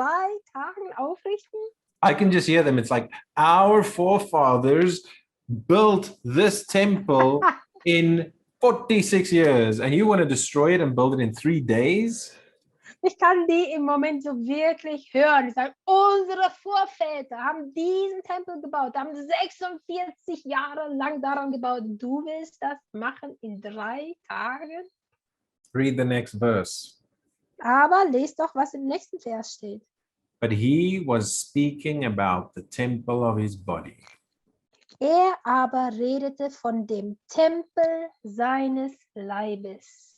Tagen aufrichten? I can just hear them. It's like, our forefathers built this temple in 46 years, and you want to destroy it and build it in 3 days? Ich kann die im Moment so wirklich hören. Die sagen, unsere Vorväter haben diesen Tempel gebaut, haben 46 Jahre lang daran gebaut. Du willst das machen in 3 Tagen? Read the next verse. Aber lest doch, was im nächsten Vers steht. But he was speaking about the temple of his body. Er aber redete von dem Tempel seines Leibes.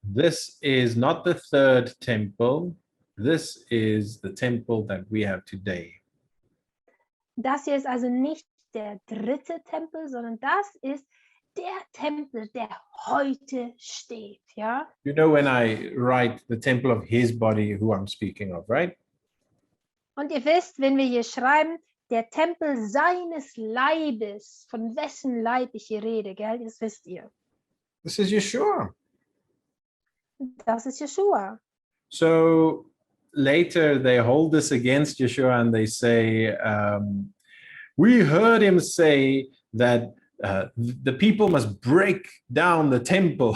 This is not the third temple. This is the temple that we have today. Das hier ist also nicht der 3. Tempel, sondern das ist der Tempel, der heute steht, ja? You know when I write the temple of his body, who I'm speaking of, right? Und ihr wisst, wenn wir hier schreiben, der Tempel seines Leibes, von wessen Leib ich hier rede, gell? Das wisst ihr. This is Yeshua. Das ist Jeschua. So later they hold this against Yeshua and they say, we heard him say that the people must break down the temple.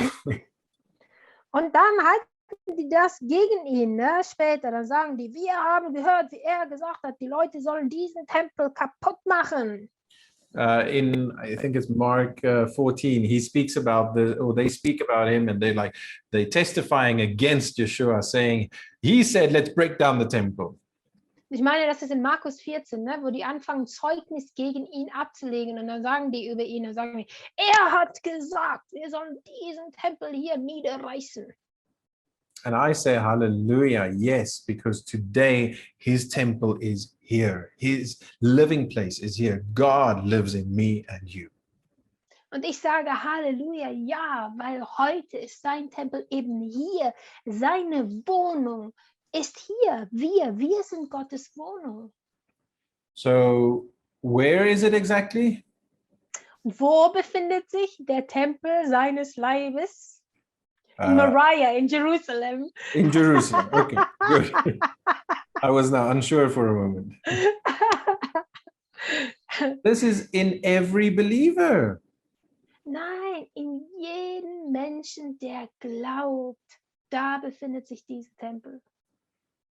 Und dann halten die das gegen ihn, ne? Später. Dann sagen die, wir haben gehört, wie er gesagt hat, die Leute sollen diesen Tempel kaputt machen. In I think it's Mark 14, he speaks about they speak about him, and they testifying against Yeshua, saying, he said, let's break down the temple. Ich meine, das ist in Markus 14, ne, wo die anfangen, Zeugnis gegen ihn abzulegen und dann sagen die über ihn, dann sagen die, er hat gesagt, wir sollen diesen Tempel hier niederreißen. And I say, hallelujah, yes, because today his temple is here. His living place is here. God lives in me and you. Und ich sage Halleluja, ja, weil heute ist sein Tempel eben hier. Seine Wohnung ist hier. Wir sind Gottes Wohnung. So where is it exactly? Und wo befindet sich der Tempel seines Leibes? In Moriah, in Jerusalem. In Jerusalem, okay, good. I was now unsure for a moment. This is in every believer. Nein, in jedem Menschen, der glaubt, da befindet sich dieser Tempel.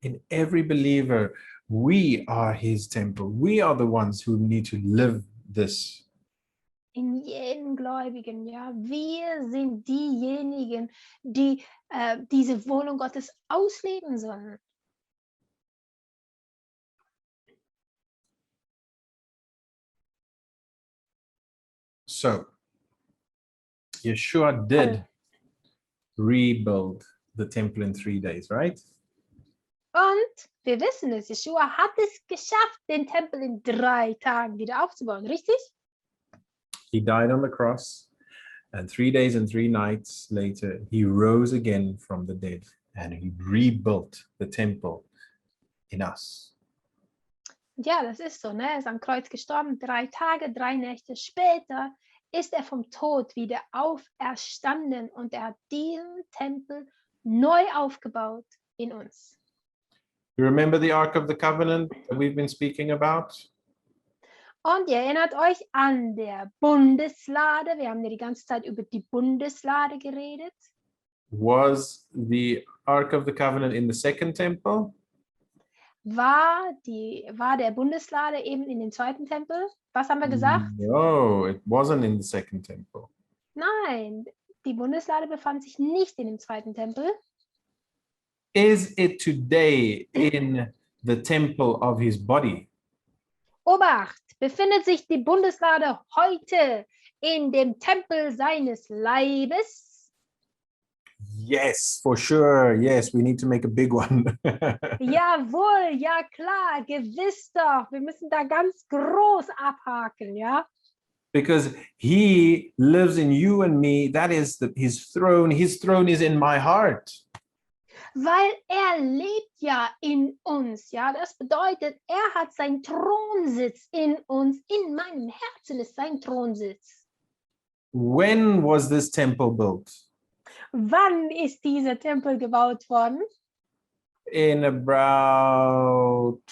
In every believer, we are his temple. We are the ones who need to live this. In jedem Gläubigen, ja. Wir sind diejenigen, die diese Wohnung Gottes ausleben sollen. So, Yeshua did rebuild the temple in 3 days, right? Und wir wissen es, Jeschua hat es geschafft, den Tempel in 3 Tagen wieder aufzubauen, richtig? He died on the cross, and 3 days and 3 nights later, he rose again from the dead, and he rebuilt the temple in us. Ja, das ist so, ne? Er ist am Kreuz gestorben, 3 Tage, 3 Nächte später ist er vom Tod wieder auferstanden und er hat diesen Tempel neu aufgebaut in uns. You remember the Ark of the Covenant that we've been speaking about? Und ihr erinnert euch an der Bundeslade. Wir haben ja die ganze Zeit über die Bundeslade geredet. Was the Ark of the Covenant in the second temple? War der Bundeslade eben in dem zweiten Tempel? Was haben wir gesagt? No, it wasn't in the second temple. Nein, die Bundeslade befand sich nicht in dem zweiten Tempel. Is it today in the temple of his body? Obacht, befindet sich die Bundeslade heute in dem Tempel seines Leibes? Yes, for sure. Yes, we need to make a big one. Jawohl, ja klar, gewiss doch. Wir müssen da ganz groß abhaken, ja? Because he lives in you and me. That is his throne. His throne is in my heart. Weil er lebt ja in uns, ja? Das bedeutet, er hat seinen Thronsitz in uns. In meinem Herzen ist sein Thronsitz. When was this temple built? Wann ist dieser Tempel gebaut worden? In about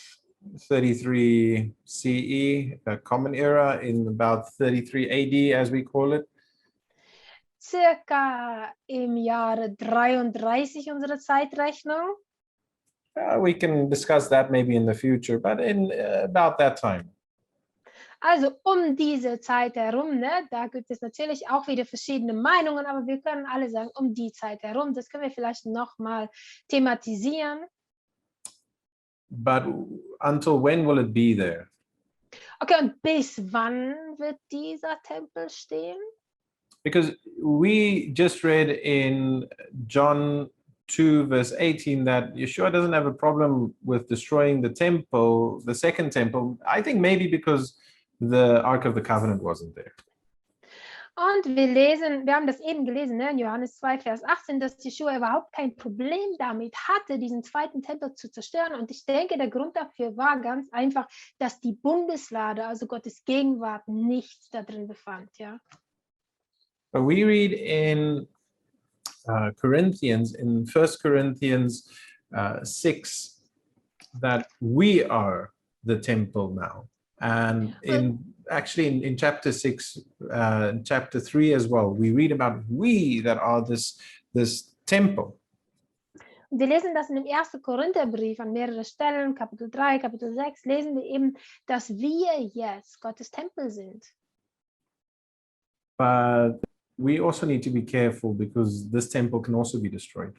33 CE, a common era, in about 33 AD, as we call it. Circa im Jahre 33 unsere Zeitrechnung. We can discuss that maybe in the future, but in about that time. Also diese Zeit herum, ne? Da gibt es natürlich auch wieder verschiedene Meinungen, aber wir können alle sagen, die Zeit herum. Das können wir vielleicht nochmal thematisieren. But until when will it be there? Okay, und bis wann wird dieser Tempel stehen? Because we just read in John 2 verse 18 that Yeshua doesn't have a problem with destroying the temple, the second temple. I think maybe because the Ark of the Covenant wasn't there. Und wir haben das eben gelesen, ne, in Johannes 2, Vers 18, dass Yeshua überhaupt kein Problem damit hatte, diesen zweiten Tempel zu zerstören. Und ich denke, der Grund dafür war ganz einfach, dass die Bundeslade, also Gottes Gegenwart, nicht da drin befand. Ja? But we read in Corinthians, in 1 Corinthians 6, that we are the temple now. And actually in chapter 6, chapter 3 as well, we read about we that are this temple. Wir lesen das in dem 1. Korintherbrief an mehreren Stellen, Kapitel 3, Kapitel 6, lesen wir eben, dass wir jetzt Gottes Tempel sind. But we also need to be careful because this temple can also be destroyed.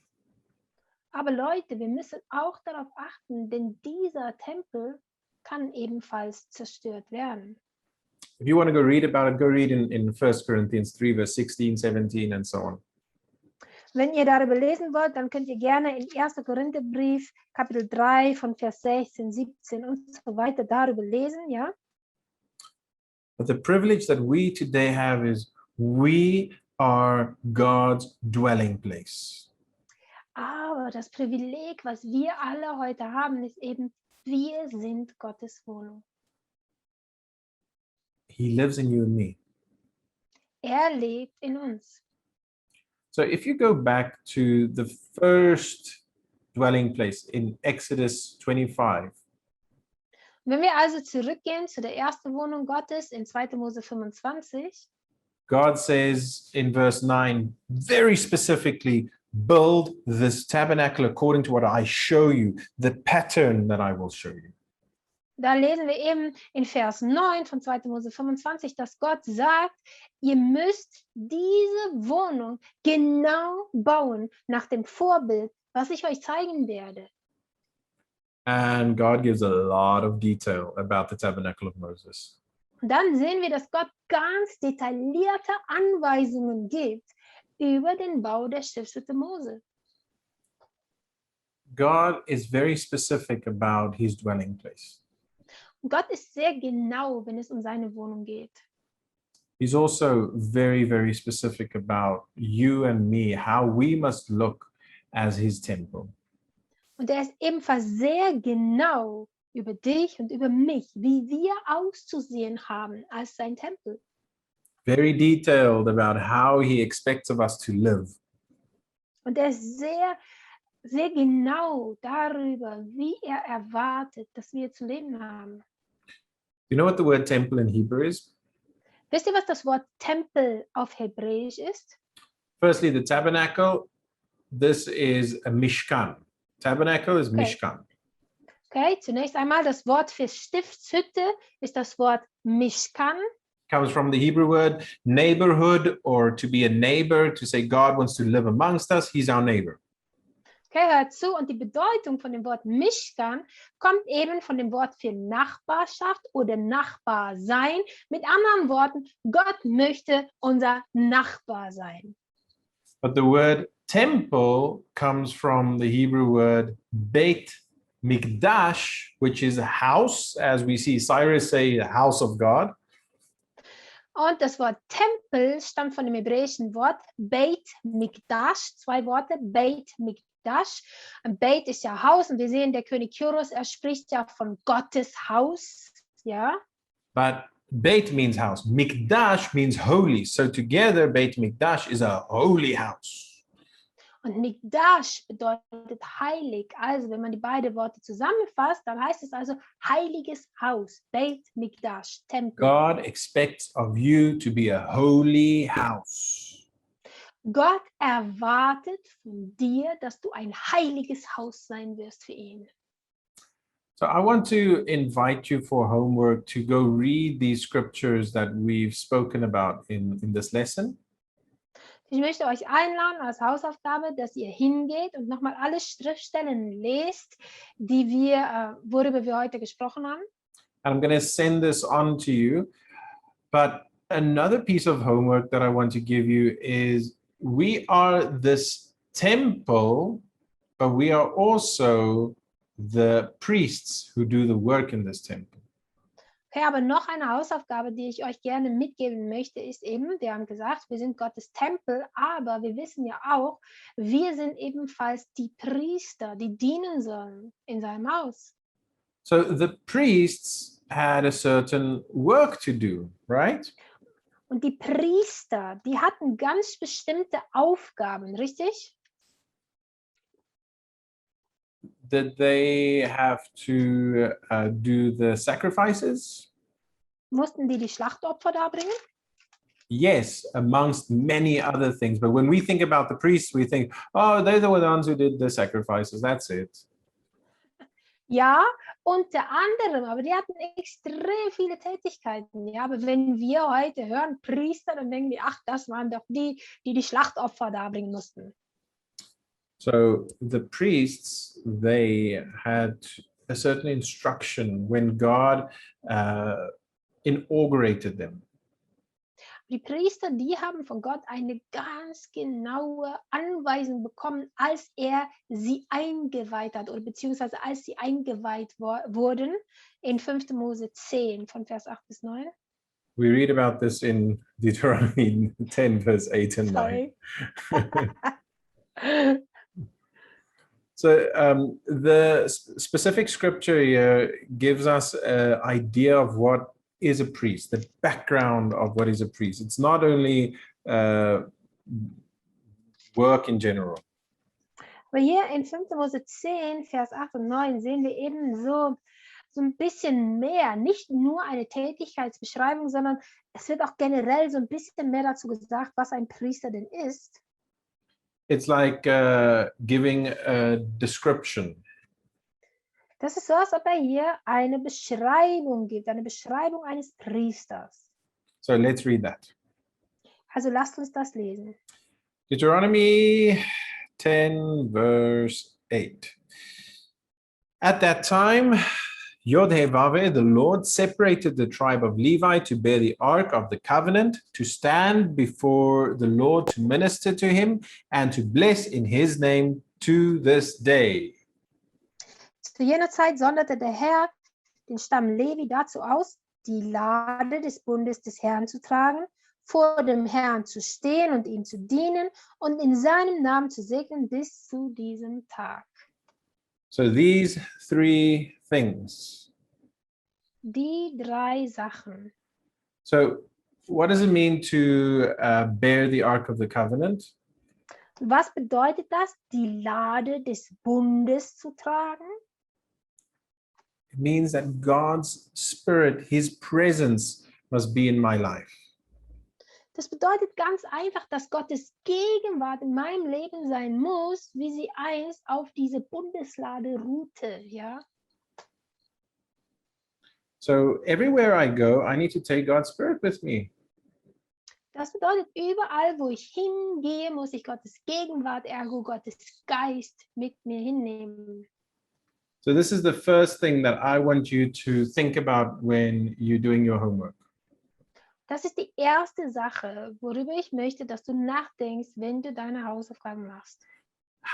Aber Leute, wir müssen auch darauf achten, denn dieser Tempel kann ebenfalls zerstört werden. If you want to go read about it, go read in 1 Corinthians 3, verse 16, 17, and so on. Wenn ihr darüber lesen wollt, dann könnt ihr gerne in 1. Korintherbrief, Kapitel 3, von Vers 16, 17 und so weiter darüber lesen, ja? But the privilege that we today have is we are God's dwelling place. Aber das Privileg, was wir alle heute haben, ist eben, wir sind Gottes Wohnung. He lives in you and me. Er lebt in uns. So if you go back to the first dwelling place in Exodus 25, Wenn wir also zurückgehen zu der ersten Wohnung Gottes in 2. Mose 25, God says in verse 9, very specifically, build this tabernacle according to what I show you, the pattern that I will show you. da lesen wir eben in Vers 9 von 2. Mose 25, dass Gott sagt, ihr müsst diese Wohnung genau bauen nach dem Vorbild, was ich euch zeigen werde. And God gives a lot of detail about the tabernacle of Moses. Und dann sehen wir, dass Gott ganz detaillierte Anweisungen gibt über den Bau der Stiftshütte Mose. God is very specific about his dwelling place. Und Gott ist sehr genau, wenn es seine Wohnung geht. He's also very, very specific about you and me, how we must look as his temple. Und er ist ebenfalls sehr genau über dich und über mich, wie wir auszusehen haben als sein Tempel. Very detailed about how he expects of us to live. Und er ist sehr, sehr genau darüber, wie er erwartet, dass wir zu leben haben. You know what the word temple in Hebrew is? Wisst ihr, was das Wort Tempel auf Hebräisch ist? Firstly, the tabernacle. This is a mishkan. Tabernacle is Okay. mishkan. Okay, zunächst einmal das Wort für Stiftshütte ist das Wort Mishkan. Comes from the Hebrew word neighborhood, or to be a neighbor, to say God wants to live amongst us. He's our neighbor. Okay, hört zu. Und die Bedeutung von dem Wort Mishkan kommt eben von dem Wort für Nachbarschaft oder Nachbar sein. Mit anderen Worten, Gott möchte unser Nachbar sein. But the word temple comes from the Hebrew word Beit Mikdash, which is a house, as we see Cyrus say, the house of God. Und das Wort Tempel stammt von dem hebräischen Wort Beit Mikdash. 2 Worte, Beit Mikdash. Ein Beit ist ja Haus und wir sehen, der König Kyros, er spricht ja von Gottes Haus. Ja. But Beit means house. Mikdash means holy. So together, Beit Mikdash is a holy house. Und Mikdash bedeutet heilig. Also wenn man die beiden Worte zusammenfasst, dann heißt es also heiliges Haus. Beit Mikdash, Tempel. God expects of you to be a holy house. Gott erwartet von dir, dass du ein heiliges Haus sein wirst für ihn. So I want to invite you for homework to go read these scriptures that we've spoken about in this lesson. Ich möchte euch einladen als Hausaufgabe, dass ihr hingeht und nochmal alle Schriftstellen lest, worüber wir heute gesprochen haben. And I'm going to send this on to you. But another piece of homework that I want to give you is we are this temple, but we are also the priests who do the work in this temple. Okay, aber noch eine Hausaufgabe, die ich euch gerne mitgeben möchte, ist eben, wir haben gesagt, wir sind Gottes Tempel, aber wir wissen ja auch, wir sind ebenfalls die Priester, die dienen sollen in seinem Haus. So the priests had a certain work to do, right? Und die Priester, die hatten ganz bestimmte Aufgaben, richtig? Did they have to do the sacrifices? Mussten die Schlachtopfer darbringen? Yes, amongst many other things. But when we think about the priests, we think, oh, they're the ones who did the sacrifices. That's it. Ja, unter anderem, aber die hatten extrem viele Tätigkeiten. Ja, aber wenn wir heute hören Priester, dann denken wir, ach, das waren doch die Schlachtopfer darbringen mussten. So the priests, they had a certain instruction when God inaugurated them. Die Priester, die haben von Gott eine ganz genaue Anweisung bekommen, als er sie eingeweiht hat oder beziehungsweise als sie eingeweiht wurden in 5. Mose 10 von Vers 8 bis 9. We read about this in Deuteronomy 10, verse 8 and 9. So the specific scripture here gives us an idea of what is a priest, the background of what is a priest. It's not only work in general. Aber hier in 5. Mose 10, Vers 8 und 9 sehen wir eben so ein bisschen mehr, nicht nur eine Tätigkeitsbeschreibung, sondern es wird auch generell so ein bisschen mehr dazu gesagt, was ein Priester denn ist. It's like giving a description. Das ist so, als ob er hier eine Beschreibung gibt, eine Beschreibung eines Priesters. So let's read that. Also lasst uns das lesen. Deuteronomy 10, verse 8. At that time, Yod-Heh-Vaveh, the Lord separated the tribe of Levi to bear the ark of the covenant, to stand before the Lord to minister to him, and to bless in his name to this day. Zu jener Zeit sonderte der Herr den Stamm Levi dazu aus, die Lade des Bundes des Herrn zu tragen, vor dem Herrn zu stehen und ihm zu dienen und in seinem Namen zu segnen bis zu diesem Tag. So these three things. Die 3 Sachen. So what does it mean to bear the Ark of the Covenant? Was bedeutet das, die Lade des Bundes zu tragen? It means that God's Spirit, His presence must be in my life. Das bedeutet ganz einfach, dass Gottes Gegenwart in meinem Leben sein muss, wie sie einst auf diese Bundeslade ruhte, ja? So everywhere I go, I need to take God's Spirit with me. Das bedeutet, überall, wo ich hingehe, muss ich Gottes Gegenwart, ergo Gottes Geist mit mir hinnehmen. So this is the first thing that I want you to think about when you're doing your homework. Das ist die erste Sache, worüber ich möchte, dass du nachdenkst, wenn du deine Hausaufgaben machst.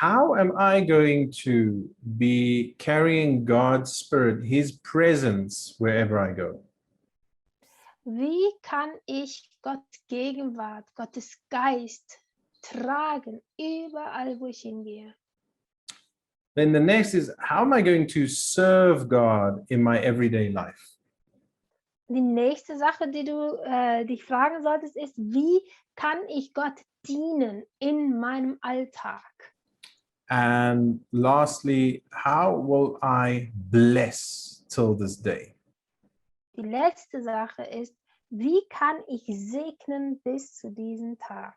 How am I going to be carrying God's Spirit, His presence, wherever I go? Wie kann ich Gottes Gegenwart, Gottes Geist tragen, überall, wo ich hingehe? Then the next is, how am I going to serve God in my everyday life? Die nächste Sache, die du dich fragen solltest, ist, wie kann ich Gott dienen in meinem Alltag? And lastly, how will I bless till this day? Die letzte Sache ist, wie kann ich segnen bis zu diesem Tag?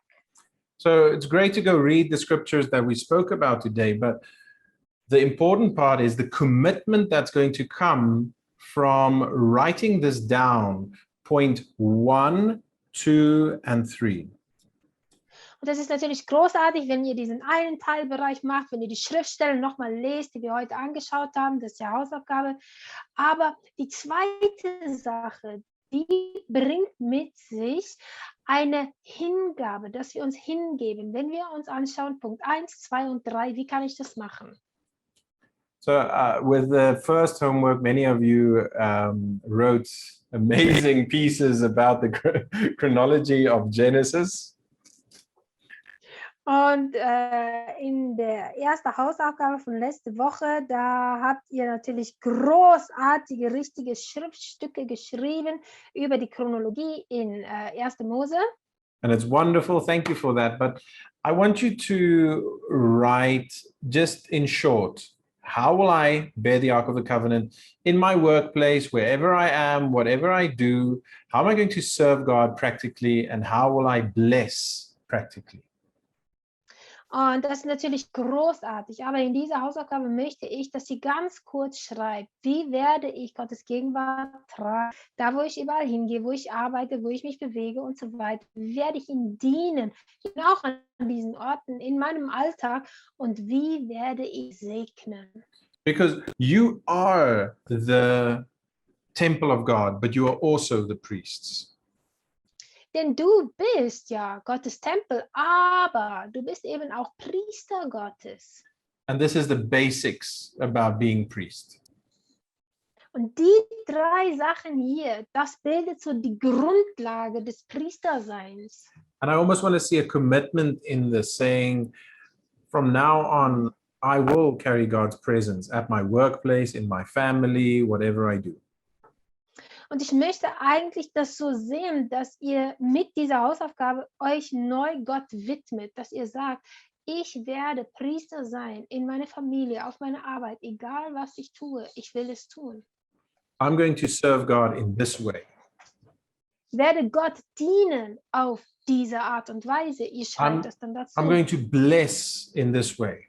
So it's great to go read the scriptures that we spoke about today, but the important part is the commitment that's going to come from writing this down, point 1, 2, and 3. Und das ist natürlich großartig, wenn ihr diesen einen Teilbereich macht, wenn ihr die Schriftstellen nochmal lest, die wir heute angeschaut haben, das ist ja Hausaufgabe. Aber die zweite Sache, die bringt mit sich eine Hingabe, dass wir uns hingeben. Wenn wir uns anschauen, Punkt 1, 2 und 3, wie kann ich das machen? So with the first homework, many of you wrote amazing pieces about the chronology of Genesis. Und in der ersten Hausaufgabe von letzter Woche, da habt ihr natürlich großartige, richtige Schriftstücke geschrieben über die Chronologie in 1. Mose. And it's wonderful. Thank you for that. But I want you to write just in short, how will I bear the Ark of the Covenant in my workplace, wherever I am, whatever I do? How am I going to serve God practically, and how will I bless practically? Und das ist natürlich großartig, aber in dieser Hausaufgabe möchte ich, dass sie ganz kurz schreibt, wie werde ich Gottes Gegenwart tragen, da wo ich überall hingehe, wo ich arbeite, wo ich mich bewege und so weiter, wie werde ich ihm dienen, auch an diesen Orten in meinem Alltag und wie werde ich segnen. Because you are the temple of God, but you are also the priests. Denn du bist ja Gottes Tempel, aber du bist eben auch Priester Gottes. And this is the basics about being priest. Und die 3 Sachen hier, das bildet so die Grundlage des Priesterseins. And I almost want to see a commitment in this, saying, from now on, I will carry God's presence at my workplace, in my family, whatever I do. Und ich möchte eigentlich das so sehen, dass ihr mit dieser Hausaufgabe euch neu Gott widmet, dass ihr sagt, ich werde Priester sein in meiner Familie, auf meiner Arbeit, egal was ich tue, ich will es tun. I'm going to serve God in this way. Ich werde Gott dienen auf diese Art und Weise. Ihr schreibt das dann dazu. I'm going to bless in this way.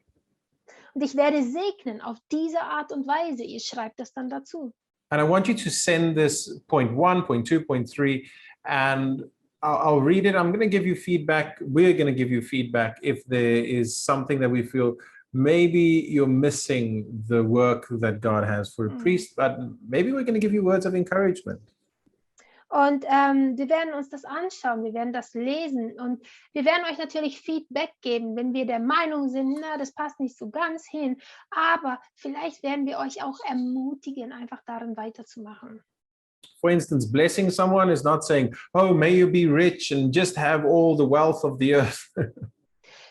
Und ich werde segnen auf diese Art und Weise. Ihr schreibt das dann dazu. And I want you to send this point 1, point 2, point 3, and I'll read it. I'm going to give you feedback. We're going to give you feedback if there is something that we feel maybe you're missing the work that God has for a priest, but maybe we're going to give you words of encouragement. Und wir werden uns das anschauen, wir werden das lesen und wir werden euch natürlich Feedback geben, wenn wir der Meinung sind, na, das passt nicht so ganz hin, aber vielleicht werden wir euch auch ermutigen, einfach darin weiterzumachen. For instance, blessing someone is not saying, oh, may you be rich and just have all the wealth of the earth.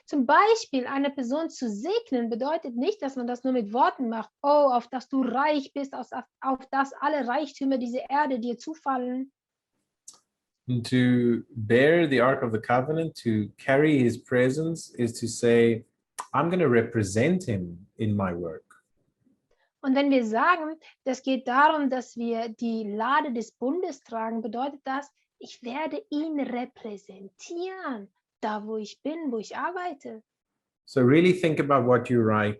Zum Beispiel eine Person zu segnen bedeutet nicht, dass man das nur mit Worten macht. Oh, auf dass du reich bist, auf dass alle Reichtümer dieser Erde dir zufallen. And to bear the Ark of the Covenant, to carry his presence, is to say, I'm going to represent him in my work. Und wenn wir sagen, das geht darum, dass wir die Lade des Bundes tragen, bedeutet das, ich werde ihn repräsentieren, da wo ich bin, wo ich arbeite. So really think about what you write.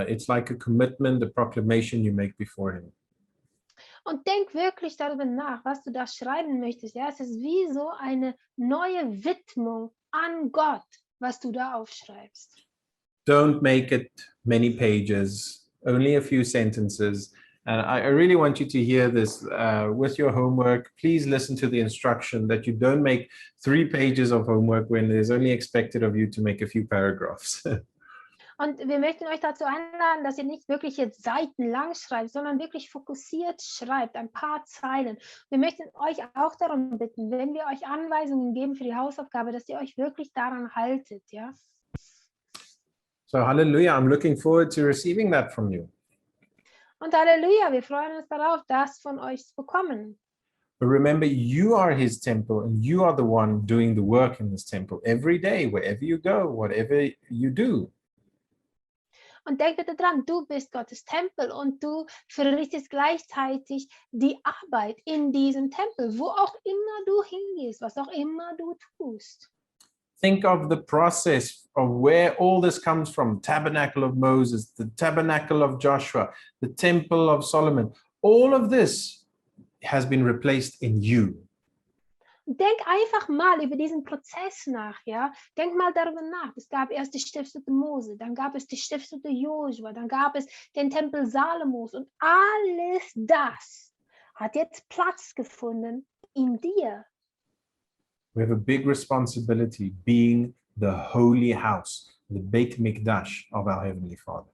It's like a commitment, a proclamation you make before him. Und denk wirklich darüber nach, was du da schreiben möchtest. Ja, es ist wie so eine neue Widmung an Gott, was du da aufschreibst. Don't make it many pages, only a few sentences. And I really want you to hear this with your homework. Please listen to the instruction that you don't make 3 pages of homework when there's only expected of you to make a few paragraphs. Und wir möchten euch dazu einladen, dass ihr nicht wirklich jetzt seitenlang schreibt, sondern wirklich fokussiert schreibt, ein paar Zeilen. Wir möchten euch auch darum bitten, wenn wir euch Anweisungen geben für die Hausaufgabe, dass ihr euch wirklich daran haltet, ja? So hallelujah, I'm looking forward to receiving that from you. Und Halleluja, wir freuen uns darauf, das von euch zu bekommen. But remember, you are his temple and you are the one doing the work in this temple every day, wherever you go, whatever you do. Und denk bitte dran, du bist Gottes Tempel und du verrichtest gleichzeitig die Arbeit in diesem Tempel, wo auch immer du hingehst, was auch immer du tust. Think of the process of where all this comes from. Tabernacle of Moses, the tabernacle of Joshua, the temple of Solomon. All of this has been replaced in you. Denk einfach mal über diesen Prozess nach, ja. Denk mal darüber nach. Es gab erst die Stiftshütte Mose, dann gab es die Stiftshütte Josua, dann gab es den Tempel Salomos und alles das hat jetzt Platz gefunden in dir. We have a big responsibility being the holy house, the Beit Mikdash of our Heavenly Father.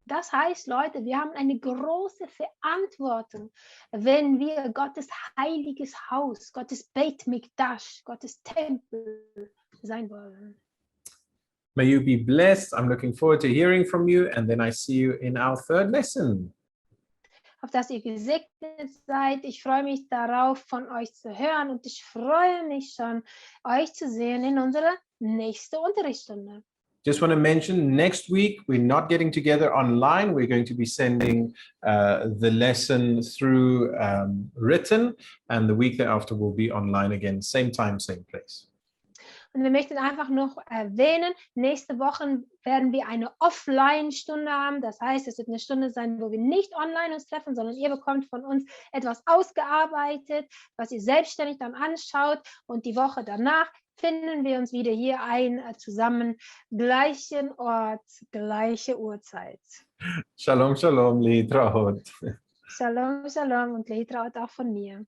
Das heißt, Leute, wir haben eine große Verantwortung, wenn wir Gottes heiliges Haus, Gottes Beit Mikdash, Gottes Tempel sein wollen. May you be blessed. I'm looking forward to hearing from you, and then I see you in our 3rd lesson. Auf dass ihr gesegnet seid. Ich freue mich darauf, von euch zu hören und ich freue mich schon, euch zu sehen in unserer nächsten Unterrichtsstunde. Just want to mention, next week, we're not getting together online. We're going to be sending the lesson through written, and the week thereafter will be online again, same time, same place. Und wir möchten einfach noch erwähnen, nächste Woche werden wir eine Offline-Stunde haben. Das heißt, es wird eine Stunde sein, wo wir nicht online uns treffen, sondern ihr bekommt von uns etwas ausgearbeitet, was ihr selbstständig dann anschaut. Und die Woche danach finden wir uns wieder hier zusammen, gleichen Ort, gleiche Uhrzeit. Shalom, shalom, Litraot. Shalom, shalom und Letraut auch von mir.